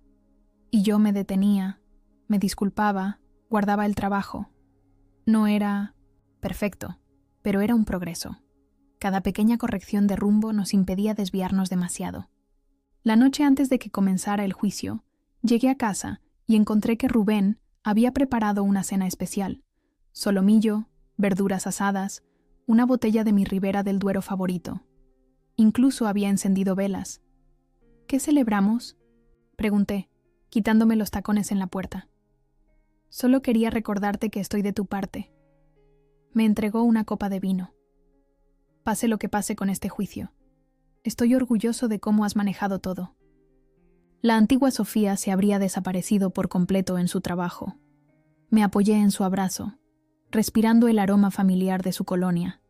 A: Y yo me detenía, me disculpaba, guardaba el trabajo. No era perfecto, pero era un progreso. Cada pequeña corrección de rumbo nos impedía desviarnos demasiado. La noche antes de que comenzara el juicio, llegué a casa y encontré que Rubén había preparado una cena especial. Solomillo, verduras asadas, una botella de mi Ribera del Duero favorito. Incluso había encendido velas. ¿Qué celebramos?, pregunté, quitándome los tacones en la puerta. Solo quería recordarte que estoy de tu parte. Me entregó una copa de vino. Pase lo que pase con este juicio. Estoy orgulloso de cómo has manejado todo. La antigua Sofía se habría desaparecido por completo en su trabajo. Me apoyé en su abrazo, respirando el aroma familiar de su colonia.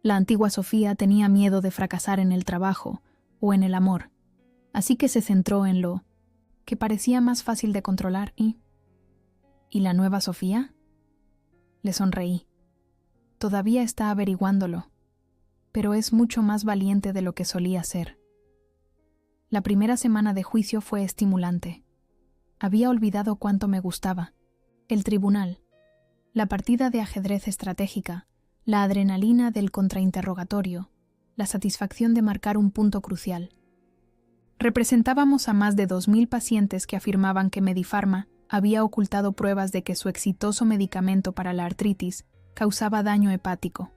A: La antigua Sofía tenía miedo de fracasar en el trabajo o en el amor, así que se centró en lo que parecía más fácil de controlar ¿Y la nueva Sofía? Le sonreí. Todavía está averiguándolo, pero es mucho más valiente de lo que solía ser. La primera semana de juicio fue estimulante. Había olvidado cuánto me gustaba. El tribunal, la partida de ajedrez estratégica, la adrenalina del contrainterrogatorio, la satisfacción de marcar un punto crucial. Representábamos a más de 2.000 pacientes que afirmaban que Medifarma había ocultado pruebas de que su exitoso medicamento para la artritis causaba daño hepático.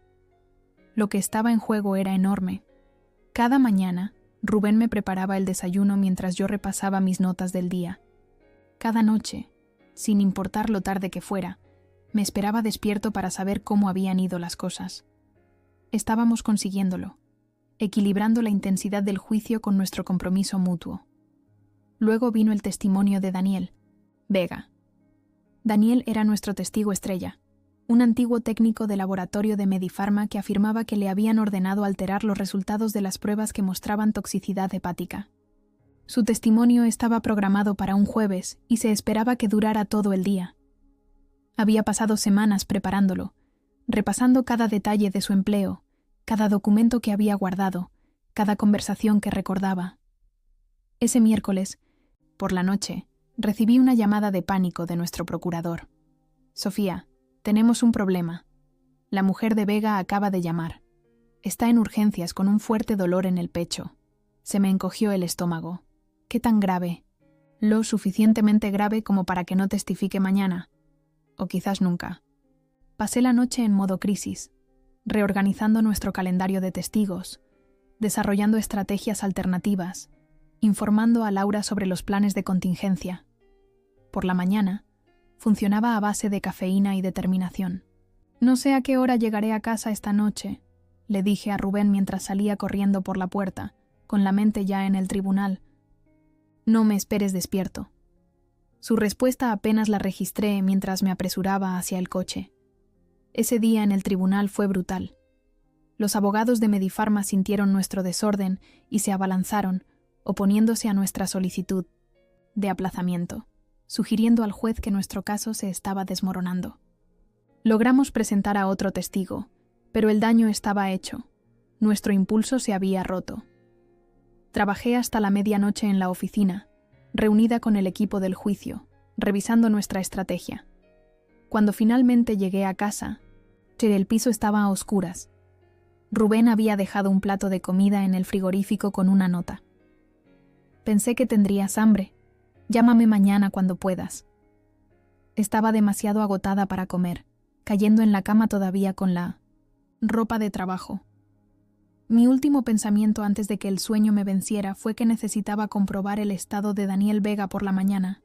A: Lo que estaba en juego era enorme. Cada mañana, Rubén me preparaba el desayuno mientras yo repasaba mis notas del día. Cada noche, sin importar lo tarde que fuera, me esperaba despierto para saber cómo habían ido las cosas. Estábamos consiguiéndolo, equilibrando la intensidad del juicio con nuestro compromiso mutuo. Luego vino el testimonio de Daniel Vega. Daniel era nuestro testigo estrella, un antiguo técnico de laboratorio de Medifarma que afirmaba que le habían ordenado alterar los resultados de las pruebas que mostraban toxicidad hepática. Su testimonio estaba programado para un jueves y se esperaba que durara todo el día. Había pasado semanas preparándolo, repasando cada detalle de su empleo, cada documento que había guardado, cada conversación que recordaba. Ese miércoles, por la noche, recibí una llamada de pánico de nuestro procurador. «Sofía, tenemos un problema. La mujer de Vega acaba de llamar. Está en urgencias con un fuerte dolor en el pecho. Se me encogió el estómago. ¿Qué tan grave? Lo suficientemente grave como para que no testifique mañana. O quizás nunca». Pasé la noche en modo crisis, reorganizando nuestro calendario de testigos, desarrollando estrategias alternativas, informando a Laura sobre los planes de contingencia. Por la mañana, funcionaba a base de cafeína y determinación. «No sé a qué hora llegaré a casa esta noche», le dije a Rubén mientras salía corriendo por la puerta, con la mente ya en el tribunal. «No me esperes despierto». Su respuesta apenas la registré mientras me apresuraba hacia el coche. Ese día en el tribunal fue brutal. Los abogados de Medifarma sintieron nuestro desorden y se abalanzaron, oponiéndose a nuestra solicitud de aplazamiento, sugiriendo al juez que nuestro caso se estaba desmoronando. Logramos presentar a otro testigo, pero el daño estaba hecho. Nuestro impulso se había roto. Trabajé hasta la medianoche en la oficina, reunida con el equipo del juicio, revisando nuestra estrategia. Cuando finalmente llegué a casa, el piso estaba a oscuras. Rubén había dejado un plato de comida en el frigorífico con una nota. «Pensé que tendrías hambre. Llámame mañana cuando puedas». Estaba demasiado agotada para comer, cayendo en la cama todavía con la ropa de trabajo. Mi último pensamiento antes de que el sueño me venciera fue que necesitaba comprobar el estado de Daniel Vega por la mañana.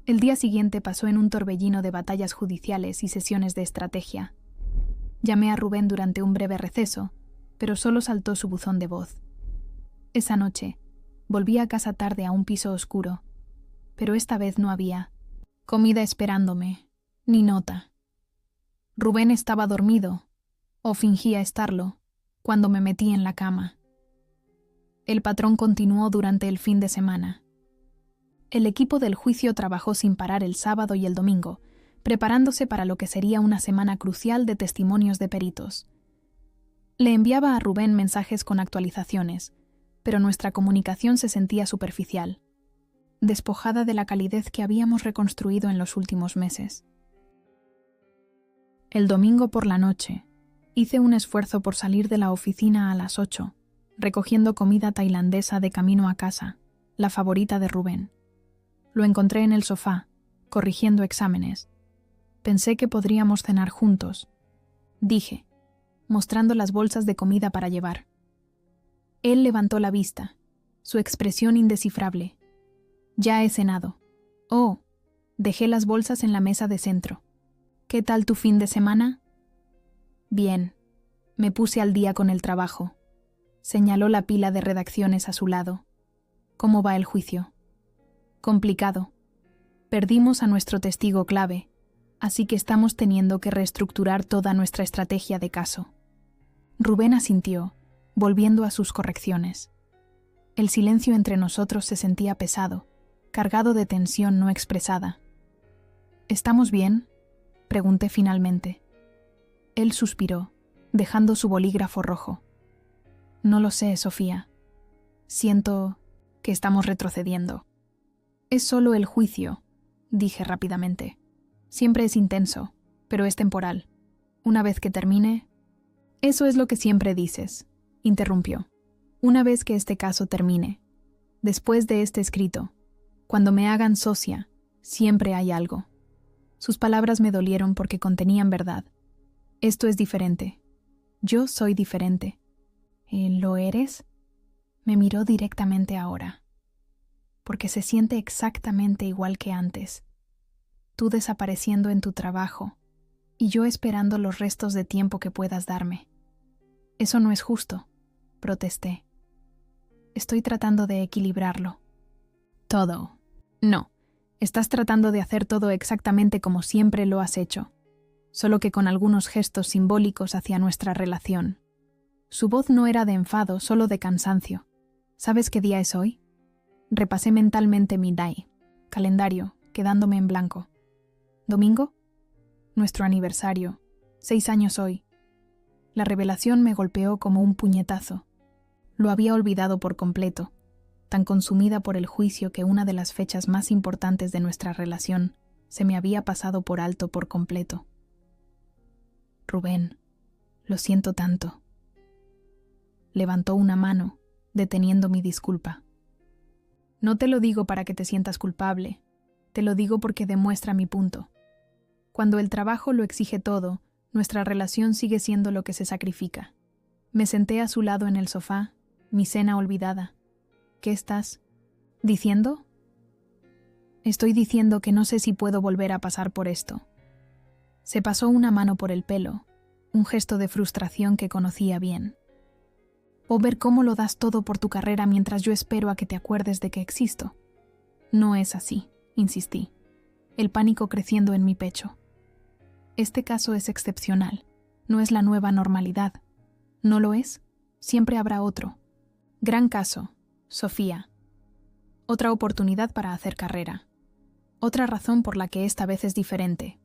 A: El día siguiente pasó en un torbellino de batallas judiciales y sesiones de estrategia. Llamé a Rubén durante un breve receso, pero solo saltó su buzón de voz. Esa noche, volví a casa tarde a un piso oscuro, pero esta vez no había comida esperándome, ni nota. Rubén estaba dormido, o fingía estarlo, cuando me metí en la cama. El patrón continuó durante el fin de semana. El equipo del juicio trabajó sin parar el sábado y el domingo, preparándose para lo que sería una semana crucial de testimonios de peritos. Le enviaba a Rubén mensajes con actualizaciones, pero nuestra comunicación se sentía superficial, despojada de la calidez que habíamos reconstruido en los últimos meses. El domingo por la noche, hice un esfuerzo por salir de la oficina a las 8, recogiendo comida tailandesa de camino a casa, la favorita de Rubén. Lo encontré en el sofá, corrigiendo exámenes. Pensé que podríamos cenar juntos, dije, mostrando las bolsas de comida para llevar. Él levantó la vista, su expresión indescifrable. Ya he cenado. Oh, dejé las bolsas en la mesa de centro. ¿Qué tal tu fin de semana? Bien, me puse al día con el trabajo. Señaló la pila de redacciones a su lado. ¿Cómo va el juicio? Complicado. Perdimos a nuestro testigo clave, así que estamos teniendo que reestructurar toda nuestra estrategia de caso. Rubén asintió, volviendo a sus correcciones. El silencio entre nosotros se sentía pesado, cargado de tensión no expresada. ¿Estamos bien?, pregunté finalmente. Él suspiró, dejando su bolígrafo rojo. No lo sé, Sofía. Siento que estamos retrocediendo. Es solo el juicio, dije rápidamente. Siempre es intenso, pero es temporal. Una vez que termine... Eso es lo que siempre dices, interrumpió. Una vez que este caso termine, después de este escrito, cuando me hagan socia, siempre hay algo. Sus palabras me dolieron porque contenían verdad. Esto es diferente. Yo soy diferente. ¿Lo eres? Me miró directamente ahora. Porque se siente exactamente igual que antes. Tú desapareciendo en tu trabajo y yo esperando los restos de tiempo que puedas darme. Eso no es justo, protesté. Estoy tratando de equilibrarlo. Todo. No, estás tratando de hacer todo exactamente como siempre lo has hecho, solo que con algunos gestos simbólicos hacia nuestra relación. Su voz no era de enfado, solo de cansancio. ¿Sabes qué día es hoy? Repasé mentalmente mi calendario, quedándome en blanco. ¿Domingo? Nuestro aniversario. 6 años hoy. La revelación me golpeó como un puñetazo. Lo había olvidado por completo, tan consumida por el juicio que una de las fechas más importantes de nuestra relación se me había pasado por alto por completo. Rubén, lo siento tanto. Levantó una mano, deteniendo mi disculpa. No te lo digo para que te sientas culpable, te lo digo porque demuestra mi punto. Cuando el trabajo lo exige todo, nuestra relación sigue siendo lo que se sacrifica. Me senté a su lado en el sofá, mi cena olvidada. ¿Qué estás diciendo? Estoy diciendo que no sé si puedo volver a pasar por esto. Se pasó una mano por el pelo, un gesto de frustración que conocía bien. O ver cómo lo das todo por tu carrera mientras yo espero a que te acuerdes de que existo. No es así, insistí, el pánico creciendo en mi pecho. Este caso es excepcional, no es la nueva normalidad. ¿No lo es? Siempre habrá otro. Gran caso, Sofía. Otra oportunidad para hacer carrera. Otra razón por la que esta vez es diferente.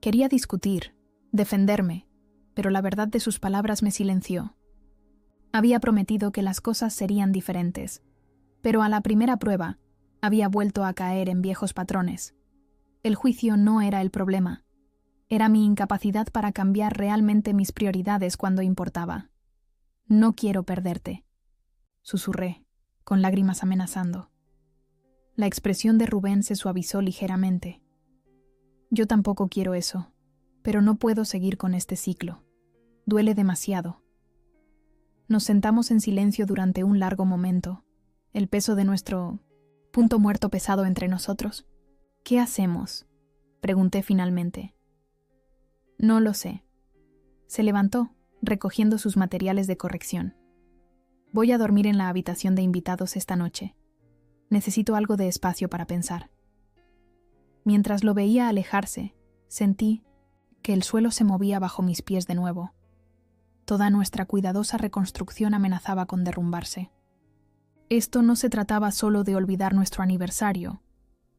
A: Quería discutir, defenderme, pero la verdad de sus palabras me silenció. Había prometido que las cosas serían diferentes, pero a la primera prueba había vuelto a caer en viejos patrones. El juicio no era el problema. Era mi incapacidad para cambiar realmente mis prioridades cuando importaba. No quiero perderte, susurré, con lágrimas amenazando. La expresión de Rubén se suavizó ligeramente. Yo tampoco quiero eso, pero no puedo seguir con este ciclo. Duele demasiado. Nos sentamos en silencio durante un largo momento, el peso de nuestro punto muerto pesado entre nosotros. ¿Qué hacemos?, pregunté finalmente. No lo sé. Se levantó, recogiendo sus materiales de corrección. Voy a dormir en la habitación de invitados esta noche. Necesito algo de espacio para pensar. Mientras lo veía alejarse, sentí que el suelo se movía bajo mis pies de nuevo. Toda nuestra cuidadosa reconstrucción amenazaba con derrumbarse. Esto no se trataba solo de olvidar nuestro aniversario.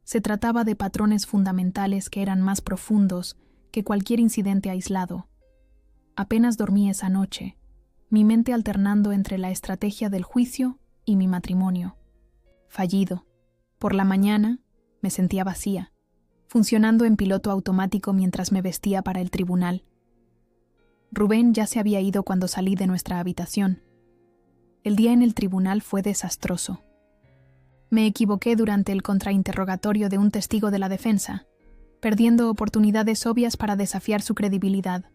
A: Se trataba de patrones fundamentales que eran más profundos que cualquier incidente aislado. Apenas dormí esa noche, mi mente alternando entre la estrategia del juicio y mi matrimonio. Fallido. Por la mañana, me sentía vacía, funcionando en piloto automático mientras me vestía para el tribunal. Rubén ya se había ido cuando salí de nuestra habitación. El día en el tribunal fue desastroso. Me equivoqué durante el contrainterrogatorio de un testigo de la defensa, perdiendo oportunidades obvias para desafiar su credibilidad.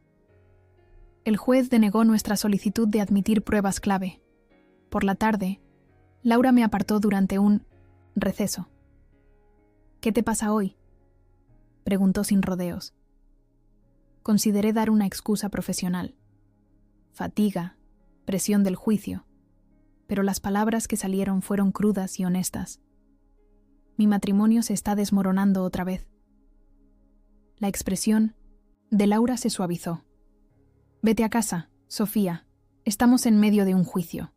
A: El juez denegó nuestra solicitud de admitir pruebas clave. Por la tarde, Laura me apartó durante un receso. ¿Qué te pasa hoy?, preguntó sin rodeos. Consideré dar una excusa profesional. Fatiga, presión del juicio, pero las palabras que salieron fueron crudas y honestas. Mi matrimonio se está desmoronando otra vez. La expresión de Laura se suavizó. Vete a casa, Sofía. Estamos en medio de un juicio,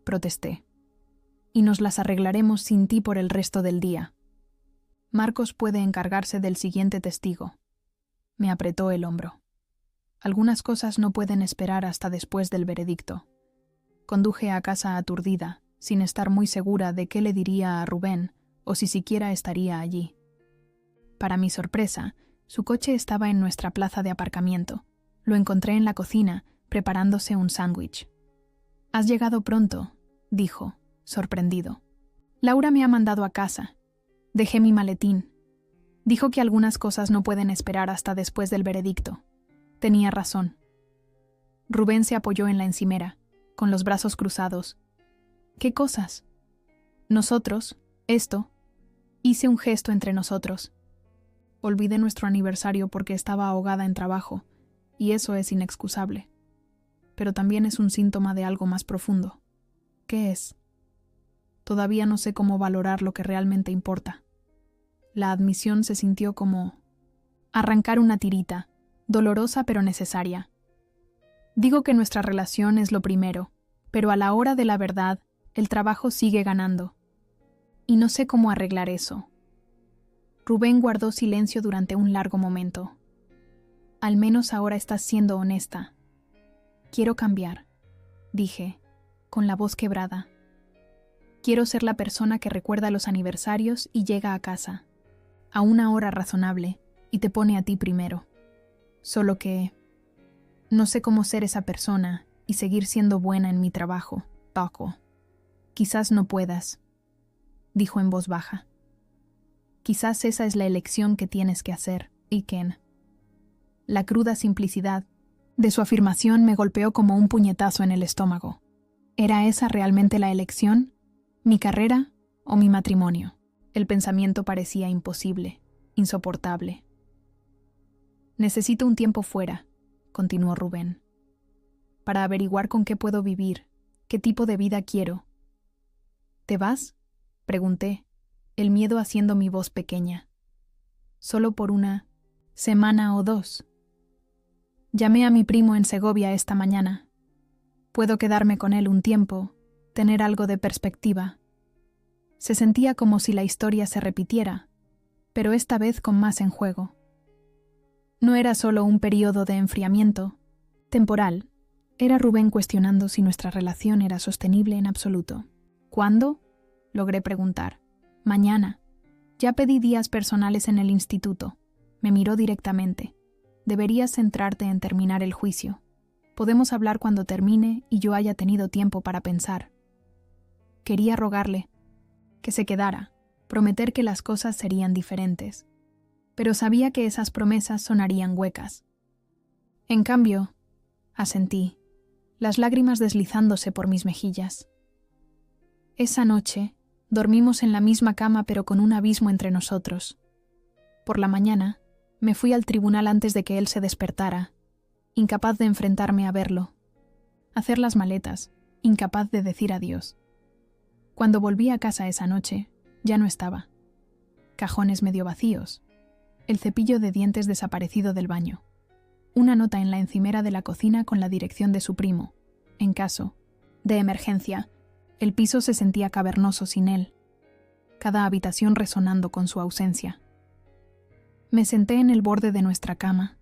A: protesté. Y nos las arreglaremos sin ti por el resto del día. Marcos puede encargarse del siguiente testigo. Me apretó el hombro. Algunas cosas no pueden esperar hasta después del veredicto. Conduje a casa aturdida, sin estar muy segura de qué le diría a Rubén o si siquiera estaría allí. Para mi sorpresa, su coche estaba en nuestra plaza de aparcamiento. Lo encontré en la cocina, preparándose un sándwich. «Has llegado pronto», dijo, sorprendido. «Laura me ha mandado a casa. Dejé mi maletín. Dijo que algunas cosas no pueden esperar hasta después del veredicto. Tenía razón». Rubén se apoyó en la encimera, con los brazos cruzados. «¿Qué cosas?» «Nosotros, esto». Hice un gesto entre nosotros. Olvidé nuestro aniversario porque estaba ahogada en trabajo, y eso es inexcusable. Pero también es un síntoma de algo más profundo. ¿Qué es? Todavía no sé cómo valorar lo que realmente importa. La admisión se sintió como arrancar una tirita, dolorosa pero necesaria. Digo que nuestra relación es lo primero, pero a la hora de la verdad, el trabajo sigue ganando. Y no sé cómo arreglar eso. Rubén guardó silencio durante un largo momento. Al menos ahora estás siendo honesta. Quiero cambiar, dije, con la voz quebrada. Quiero ser la persona que recuerda los aniversarios y llega a casa, a una hora razonable, y te pone a ti primero. Solo que no sé cómo ser esa persona y seguir siendo buena en mi trabajo, Paco. Quizás no puedas, dijo en voz baja. Quizás esa es la elección que tienes que hacer, Iken. La cruda simplicidad de su afirmación me golpeó como un puñetazo en el estómago. ¿Era esa realmente la elección? ¿Mi carrera o mi matrimonio? El pensamiento parecía imposible, insoportable. Necesito un tiempo fuera, continuó Rubén, para averiguar con qué puedo vivir, qué tipo de vida quiero. ¿Te vas?, pregunté, el miedo haciendo mi voz pequeña. Solo por una semana o dos. Llamé a mi primo en Segovia esta mañana. Puedo quedarme con él un tiempo, tener algo de perspectiva. Se sentía como si la historia se repitiera, pero esta vez con más en juego. No era solo un periodo de enfriamiento, temporal. Era Rubén cuestionando si nuestra relación era sostenible en absoluto. ¿Cuándo?, logré preguntar. Mañana. Ya pedí días personales en el instituto. Me miró directamente. Deberías centrarte en terminar el juicio. Podemos hablar cuando termine y yo haya tenido tiempo para pensar. Quería rogarle que se quedara, prometer que las cosas serían diferentes. Pero sabía que esas promesas sonarían huecas. En cambio, asentí, las lágrimas deslizándose por mis mejillas. Esa noche dormimos en la misma cama pero con un abismo entre nosotros. Por la mañana me fui al tribunal antes de que él se despertara, incapaz de enfrentarme a verlo, hacer las maletas, incapaz de decir adiós. Cuando volví a casa esa noche, ya no estaba. Cajones medio vacíos, el cepillo de dientes desaparecido del baño, una nota en la encimera de la cocina con la dirección de su primo. En caso de emergencia, el piso se sentía cavernoso sin él, cada habitación resonando con su ausencia. Me senté en el borde de nuestra cama,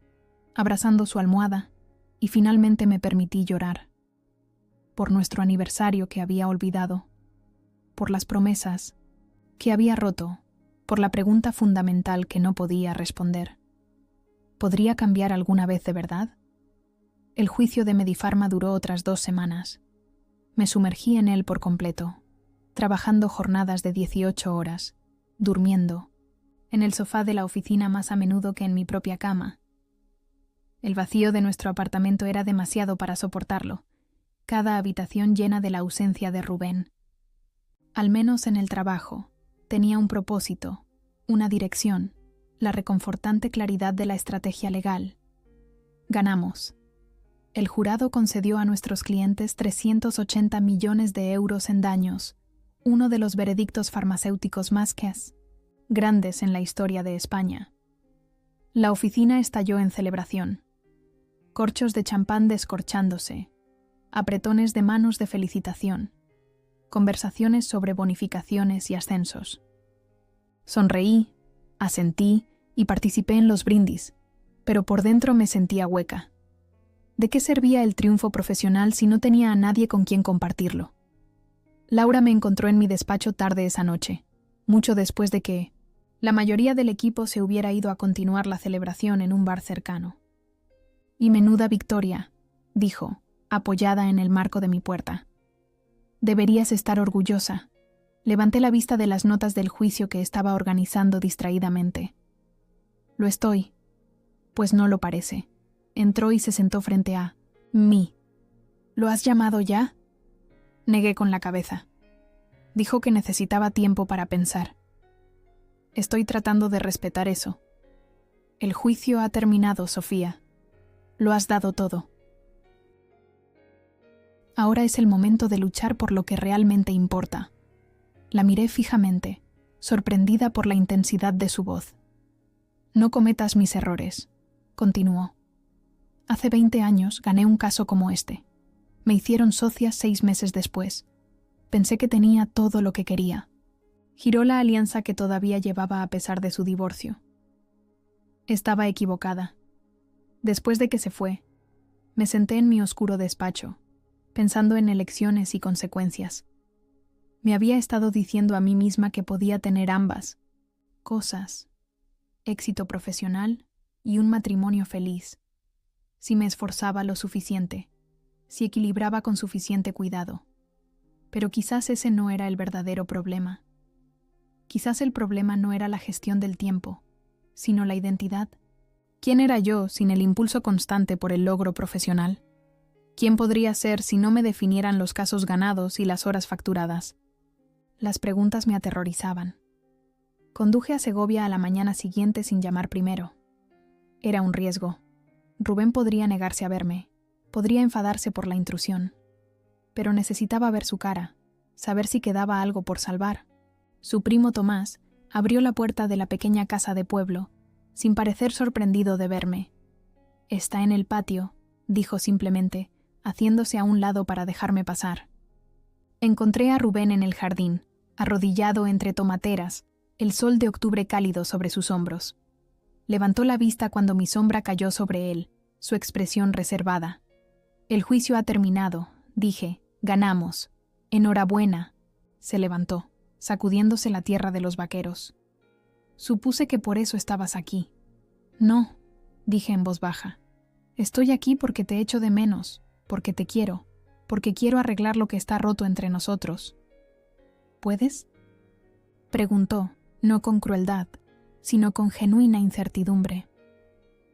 A: abrazando su almohada, y finalmente me permití llorar. Por nuestro aniversario que había olvidado, por las promesas que había roto, por la pregunta fundamental que no podía responder. ¿Podría cambiar alguna vez de verdad? El juicio de Medifarma duró otras 2 semanas. Me sumergí en él por completo, trabajando jornadas de 18 horas, durmiendo, en el sofá de la oficina más a menudo que en mi propia cama. El vacío de nuestro apartamento era demasiado para soportarlo, cada habitación llena de la ausencia de Rubén. Al menos en el trabajo, tenía un propósito, una dirección, la reconfortante claridad de la estrategia legal. Ganamos. El jurado concedió a nuestros clientes 380 millones de euros en daños, uno de los veredictos farmacéuticos más grandes en la historia de España. La oficina estalló en celebración. Corchos de champán descorchándose, apretones de manos de felicitación, conversaciones sobre bonificaciones y ascensos. Sonreí, asentí y participé en los brindis, pero por dentro me sentía hueca. ¿De qué servía el triunfo profesional si no tenía a nadie con quien compartirlo? Laura me encontró en mi despacho tarde esa noche, mucho después de que la mayoría del equipo se hubiera ido a continuar la celebración en un bar cercano. «Y menuda victoria», dijo, apoyada en el marco de mi puerta. «Deberías estar orgullosa». Levanté la vista de las notas del juicio que estaba organizando distraídamente. «Lo estoy». «Pues no lo parece». Entró y se sentó frente a mí. «¿Lo has llamado ya?» Negué con la cabeza. Dijo que necesitaba tiempo para pensar. «Estoy tratando de respetar eso». «El juicio ha terminado, Sofía. Lo has dado todo. Ahora es el momento de luchar por lo que realmente importa». La miré fijamente, sorprendida por la intensidad de su voz. «No cometas mis errores», continuó. «Hace 20 años gané un caso como este. Me hicieron socia 6 meses después. Pensé que tenía todo lo que quería. Giró la alianza que todavía llevaba a pesar de su divorcio. Estaba equivocada. Después de que se fue, me senté en mi oscuro despacho, pensando en elecciones y consecuencias. Me había estado diciendo a mí misma que podía tener ambas cosas, éxito profesional y un matrimonio feliz, si me esforzaba lo suficiente, si equilibraba con suficiente cuidado. Pero quizás ese no era el verdadero problema. Quizás el problema no era la gestión del tiempo, sino la identidad. ¿Quién era yo sin el impulso constante por el logro profesional? ¿Quién podría ser si no me definieran los casos ganados y las horas facturadas? Las preguntas me aterrorizaban. Conduje a Segovia a la mañana siguiente sin llamar primero. Era un riesgo. Rubén podría negarse a verme, podría enfadarse por la intrusión. Pero necesitaba ver su cara, saber si quedaba algo por salvar. Su primo Tomás abrió la puerta de la pequeña casa de pueblo, sin parecer sorprendido de verme. «Está en el patio», dijo simplemente, haciéndose a un lado para dejarme pasar. Encontré a Rubén en el jardín, arrodillado entre tomateras, el sol de octubre cálido sobre sus hombros. Levantó la vista cuando mi sombra cayó sobre él, su expresión reservada. «El juicio ha terminado», dije. «Ganamos. Enhorabuena». Se levantó, sacudiéndose la tierra de los vaqueros. «Supuse que por eso estabas aquí». «No», dije en voz baja. «Estoy aquí porque te echo de menos, porque te quiero, porque quiero arreglar lo que está roto entre nosotros». «¿Puedes?», preguntó, no con crueldad, sino con genuina incertidumbre.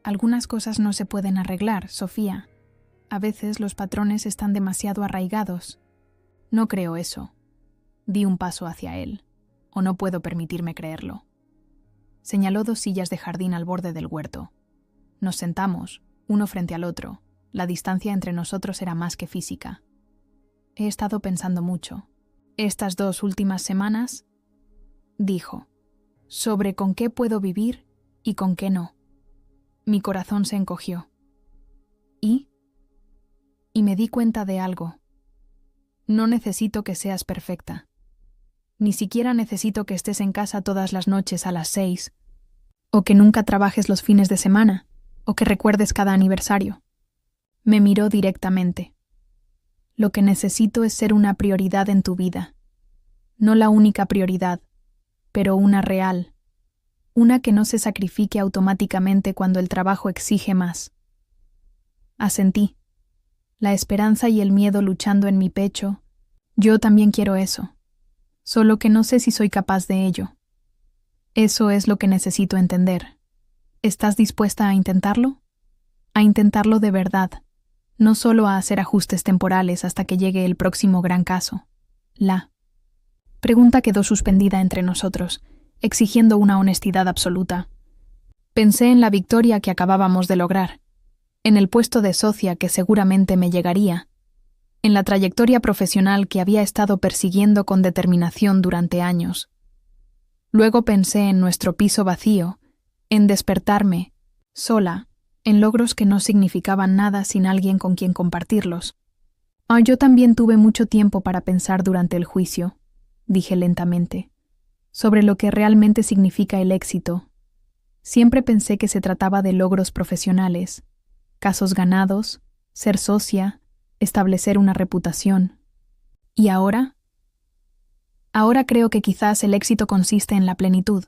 A: «Algunas cosas no se pueden arreglar, Sofía. A veces los patrones están demasiado arraigados. No creo eso. Di un paso hacia él, o no puedo permitirme creerlo. Señaló 2 sillas de jardín al borde del huerto. Nos sentamos, uno frente al otro. La distancia entre nosotros era más que física. He estado pensando mucho. Estas 2 últimas semanas, dijo, sobre con qué puedo vivir y con qué no. Mi corazón se encogió. ¿Y? Y me di cuenta de algo. No necesito que seas perfecta. Ni siquiera necesito que estés en casa todas las noches a las 6, o que nunca trabajes los fines de semana, o que recuerdes cada aniversario. Me miró directamente. Lo que necesito es ser una prioridad en tu vida. No la única prioridad, pero una real. Una que no se sacrifique automáticamente cuando el trabajo exige más. Asentí. La esperanza y el miedo luchando en mi pecho. Yo también quiero eso. Solo que no sé si soy capaz de ello. Eso es lo que necesito entender. ¿Estás dispuesta a intentarlo? A intentarlo de verdad. No solo a hacer ajustes temporales hasta que llegue el próximo gran caso. La pregunta quedó suspendida entre nosotros, exigiendo una honestidad absoluta. Pensé en la victoria que acabábamos de lograr, en el puesto de socia que seguramente me llegaría, en la trayectoria profesional que había estado persiguiendo con determinación durante años. Luego pensé en nuestro piso vacío, en despertarme, sola, en logros que no significaban nada sin alguien con quien compartirlos. Yo también tuve mucho tiempo para pensar durante el juicio, dije lentamente, sobre lo que realmente significa el éxito. Siempre pensé que se trataba de logros profesionales, casos ganados, ser socia, establecer una reputación. ¿Y ahora? Ahora creo que quizás el éxito consiste en la plenitud,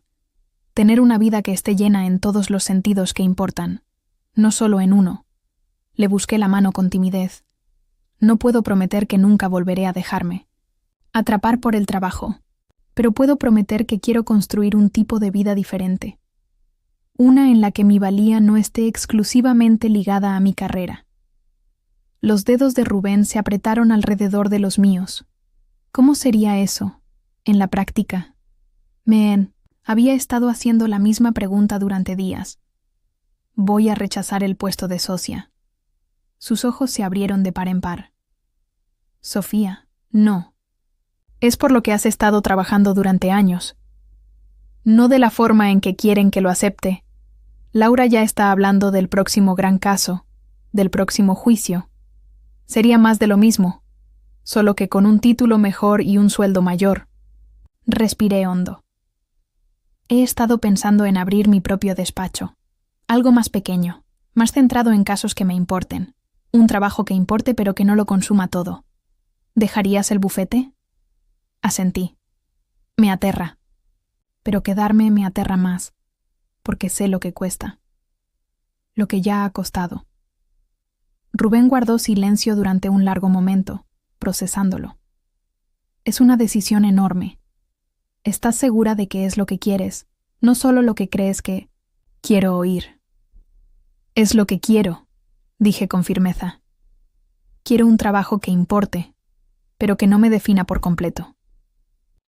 A: tener una vida que esté llena en todos los sentidos que importan, no solo en uno. Le busqué la mano con timidez. No puedo prometer que nunca volveré a dejarme atrapar por el trabajo, pero puedo prometer que quiero construir un tipo de vida diferente. Una en la que mi valía no esté exclusivamente ligada a mi carrera. Los dedos de Rubén se apretaron alrededor de los míos. ¿Cómo sería eso, en la práctica? Había estado haciendo la misma pregunta durante días. Voy a rechazar el puesto de socia. Sus ojos se abrieron de par en par. Sofía, no. Es por lo que has estado trabajando durante años. No de la forma en que quieren que lo acepte. Laura ya está hablando del próximo gran caso, del próximo juicio. Sería más de lo mismo, solo que con un título mejor y un sueldo mayor. Respiré hondo. He estado pensando en abrir mi propio despacho. Algo más pequeño, más centrado en casos que me importen. Un trabajo que importe pero que no lo consuma todo. ¿Dejarías el bufete? Asentí. Me aterra. Pero quedarme me aterra más, porque sé lo que cuesta. Lo que ya ha costado. Rubén guardó silencio durante un largo momento, procesándolo. Es una decisión enorme. ¿Estás segura de que es lo que quieres, no solo lo que crees que quiero oír? Es lo que quiero, dije con firmeza. Quiero un trabajo que importe, pero que no me defina por completo.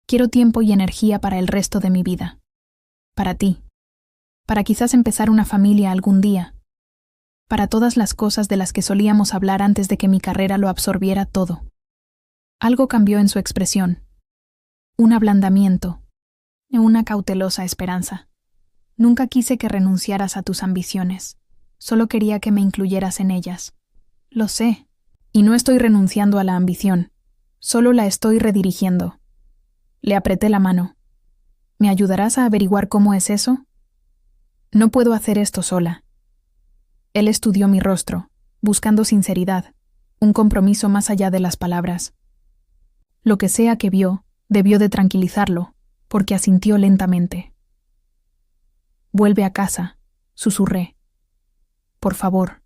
A: Quiero tiempo y energía para el resto de mi vida. Para ti. Para quizás empezar una familia algún día. Para todas las cosas de las que solíamos hablar antes de que mi carrera lo absorbiera todo. Algo cambió en su expresión. Un ablandamiento. Una cautelosa esperanza. Nunca quise que renunciaras a tus ambiciones. Solo quería que me incluyeras en ellas. Lo sé. Y no estoy renunciando a la ambición. Solo la estoy redirigiendo. Le apreté la mano. ¿Me ayudarás a averiguar cómo es eso? No puedo hacer esto sola. Él estudió mi rostro, buscando sinceridad, un compromiso más allá de las palabras. Lo que sea que vio, debió de tranquilizarlo, porque asintió lentamente. Vuelve a casa, susurré. Por favor.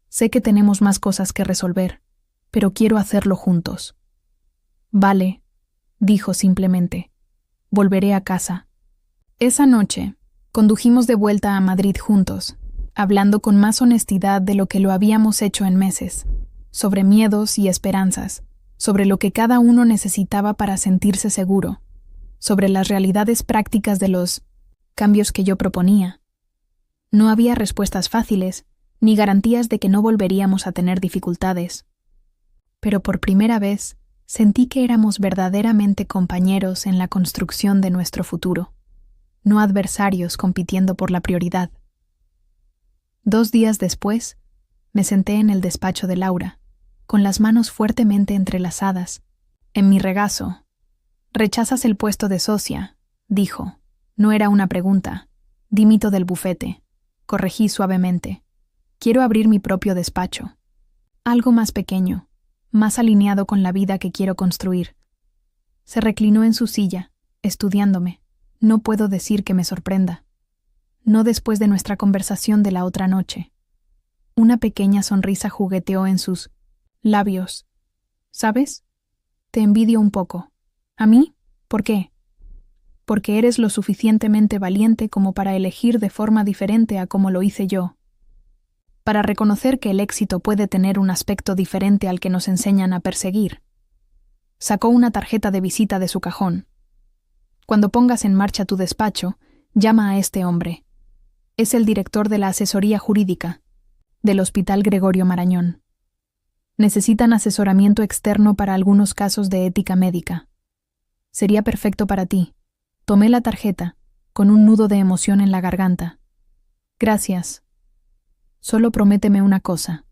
A: Sé que tenemos más cosas que resolver, pero quiero hacerlo juntos. Vale, dijo simplemente. Volveré a casa. Esa noche, condujimos de vuelta a Madrid juntos, hablando con más honestidad de lo que lo habíamos hecho en meses, sobre miedos y esperanzas, sobre lo que cada uno necesitaba para sentirse seguro, sobre las realidades prácticas de los cambios que yo proponía. No había respuestas fáciles, ni garantías de que no volveríamos a tener dificultades. Pero por primera vez sentí que éramos verdaderamente compañeros en la construcción de nuestro futuro, no adversarios compitiendo por la prioridad. 2 días después, me senté en el despacho de Laura, con las manos fuertemente entrelazadas, en mi regazo. «¿Rechazas el puesto de socia?», dijo. No era una pregunta. «Dimito del bufete», corregí suavemente. «Quiero abrir mi propio despacho. Algo más pequeño, más alineado con la vida que quiero construir». Se reclinó en su silla, estudiándome. No puedo decir que me sorprenda. No después de nuestra conversación de la otra noche. Una pequeña sonrisa jugueteó en sus labios. «¿Sabes? Te envidio un poco». «¿A mí? ¿Por qué?» «Porque eres lo suficientemente valiente como para elegir de forma diferente a como lo hice yo. Para reconocer que el éxito puede tener un aspecto diferente al que nos enseñan a perseguir». Sacó una tarjeta de visita de su cajón. «Cuando pongas en marcha tu despacho, llama a este hombre. Es el director de la asesoría jurídica del Hospital Gregorio Marañón. Necesitan asesoramiento externo para algunos casos de ética médica. Sería perfecto para ti». Tomé la tarjeta, con un nudo de emoción en la garganta. «Gracias. Solo prométeme una cosa»,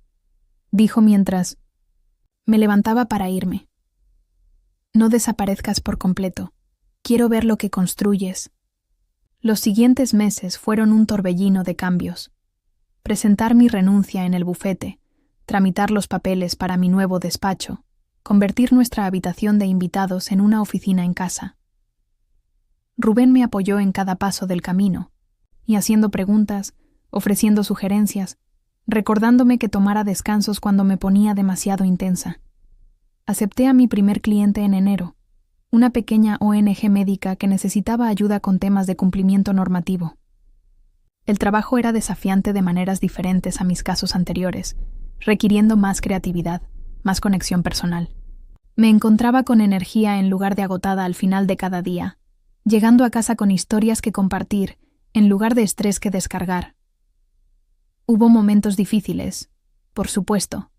A: dijo mientras me levantaba para irme. «No desaparezcas por completo. Quiero ver lo que construyes». Los siguientes meses fueron un torbellino de cambios. Presentar mi renuncia en el bufete, tramitar los papeles para mi nuevo despacho, convertir nuestra habitación de invitados en una oficina en casa. Rubén me apoyó en cada paso del camino, y haciendo preguntas, ofreciendo sugerencias, recordándome que tomara descansos cuando me ponía demasiado intensa. Acepté a mi primer cliente en enero, una pequeña ONG médica que necesitaba ayuda con temas de cumplimiento normativo. El trabajo era desafiante de maneras diferentes a mis casos anteriores, requiriendo más creatividad, más conexión personal. Me encontraba con energía en lugar de agotada al final de cada día, llegando a casa con historias que compartir, en lugar de estrés que descargar. Hubo momentos difíciles, por supuesto.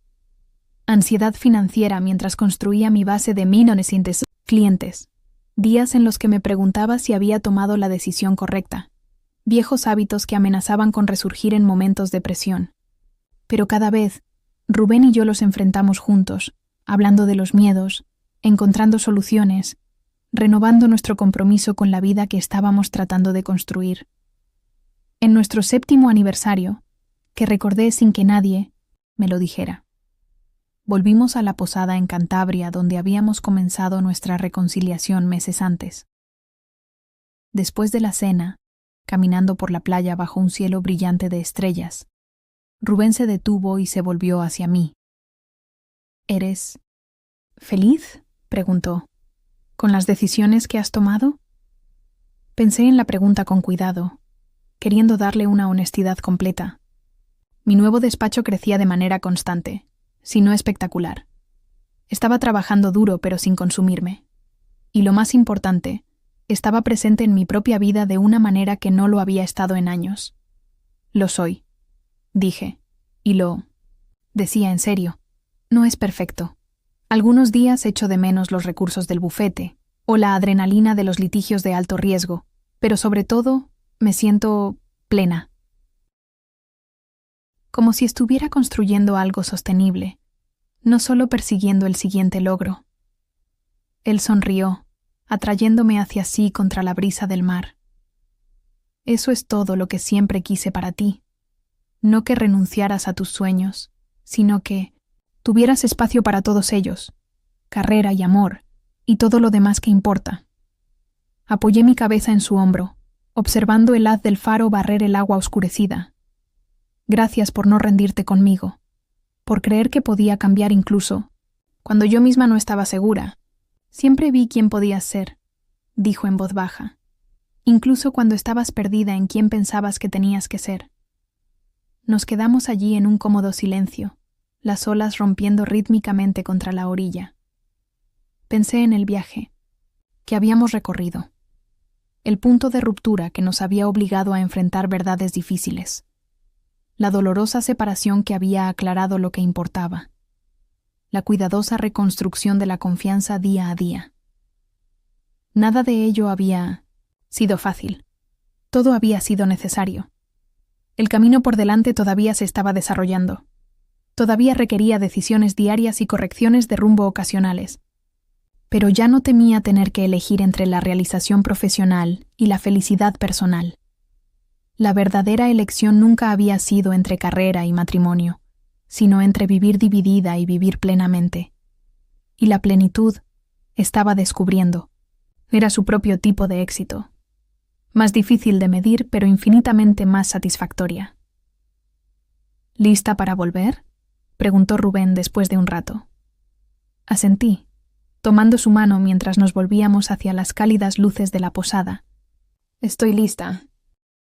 A: Ansiedad financiera mientras construía mi base de millones de clientes. Días en los que me preguntaba si había tomado la decisión correcta. Viejos hábitos que amenazaban con resurgir en momentos de presión. Pero cada vez, Rubén y yo los enfrentamos juntos, hablando de los miedos, encontrando soluciones, renovando nuestro compromiso con la vida que estábamos tratando de construir. En nuestro 7º aniversario, que recordé sin que nadie me lo dijera, volvimos a la posada en Cantabria donde habíamos comenzado nuestra reconciliación meses antes. Después de la cena, caminando por la playa bajo un cielo brillante de estrellas, Rubén se detuvo y se volvió hacia mí. «¿Eres feliz?», preguntó. «¿Con las decisiones que has tomado?». Pensé en la pregunta con cuidado, queriendo darle una honestidad completa. Mi nuevo despacho crecía de manera constante, si no espectacular. Estaba trabajando duro pero sin consumirme. Y lo más importante, estaba presente en mi propia vida de una manera que no lo había estado en años. «Lo soy», dije, y lo decía en serio. «No es perfecto. Algunos días echo de menos los recursos del bufete o la adrenalina de los litigios de alto riesgo, pero sobre todo me siento plena. Como si estuviera construyendo algo sostenible, no solo persiguiendo el siguiente logro». Él sonrió, atrayéndome hacia sí contra la brisa del mar. «Eso es todo lo que siempre quise para ti. No que renunciaras a tus sueños, sino que tuvieras espacio para todos ellos, carrera y amor, y todo lo demás que importa». Apoyé mi cabeza en su hombro, observando el haz del faro barrer el agua oscurecida. «Gracias por no rendirte conmigo, por creer que podía cambiar incluso cuando yo misma no estaba segura. Siempre vi quién podías ser», dijo en voz baja, «incluso cuando estabas perdida en quién pensabas que tenías que ser». Nos quedamos allí en un cómodo silencio, las olas rompiendo rítmicamente contra la orilla. Pensé en el viaje que habíamos recorrido, el punto de ruptura que nos había obligado a enfrentar verdades difíciles, la dolorosa separación que había aclarado lo que importaba, la cuidadosa reconstrucción de la confianza día a día. Nada de ello había sido fácil. Todo había sido necesario. El camino por delante todavía se estaba desarrollando. Todavía requería decisiones diarias y correcciones de rumbo ocasionales. Pero ya no temía tener que elegir entre la realización profesional y la felicidad personal. La verdadera elección nunca había sido entre carrera y matrimonio, sino entre vivir dividida y vivir plenamente. Y la plenitud estaba descubriendo. Era su propio tipo de éxito. Más difícil de medir, pero infinitamente más satisfactoria. ¿Lista para volver?, preguntó Rubén después de un rato. Asentí, tomando su mano mientras nos volvíamos hacia las cálidas luces de la posada. Estoy lista,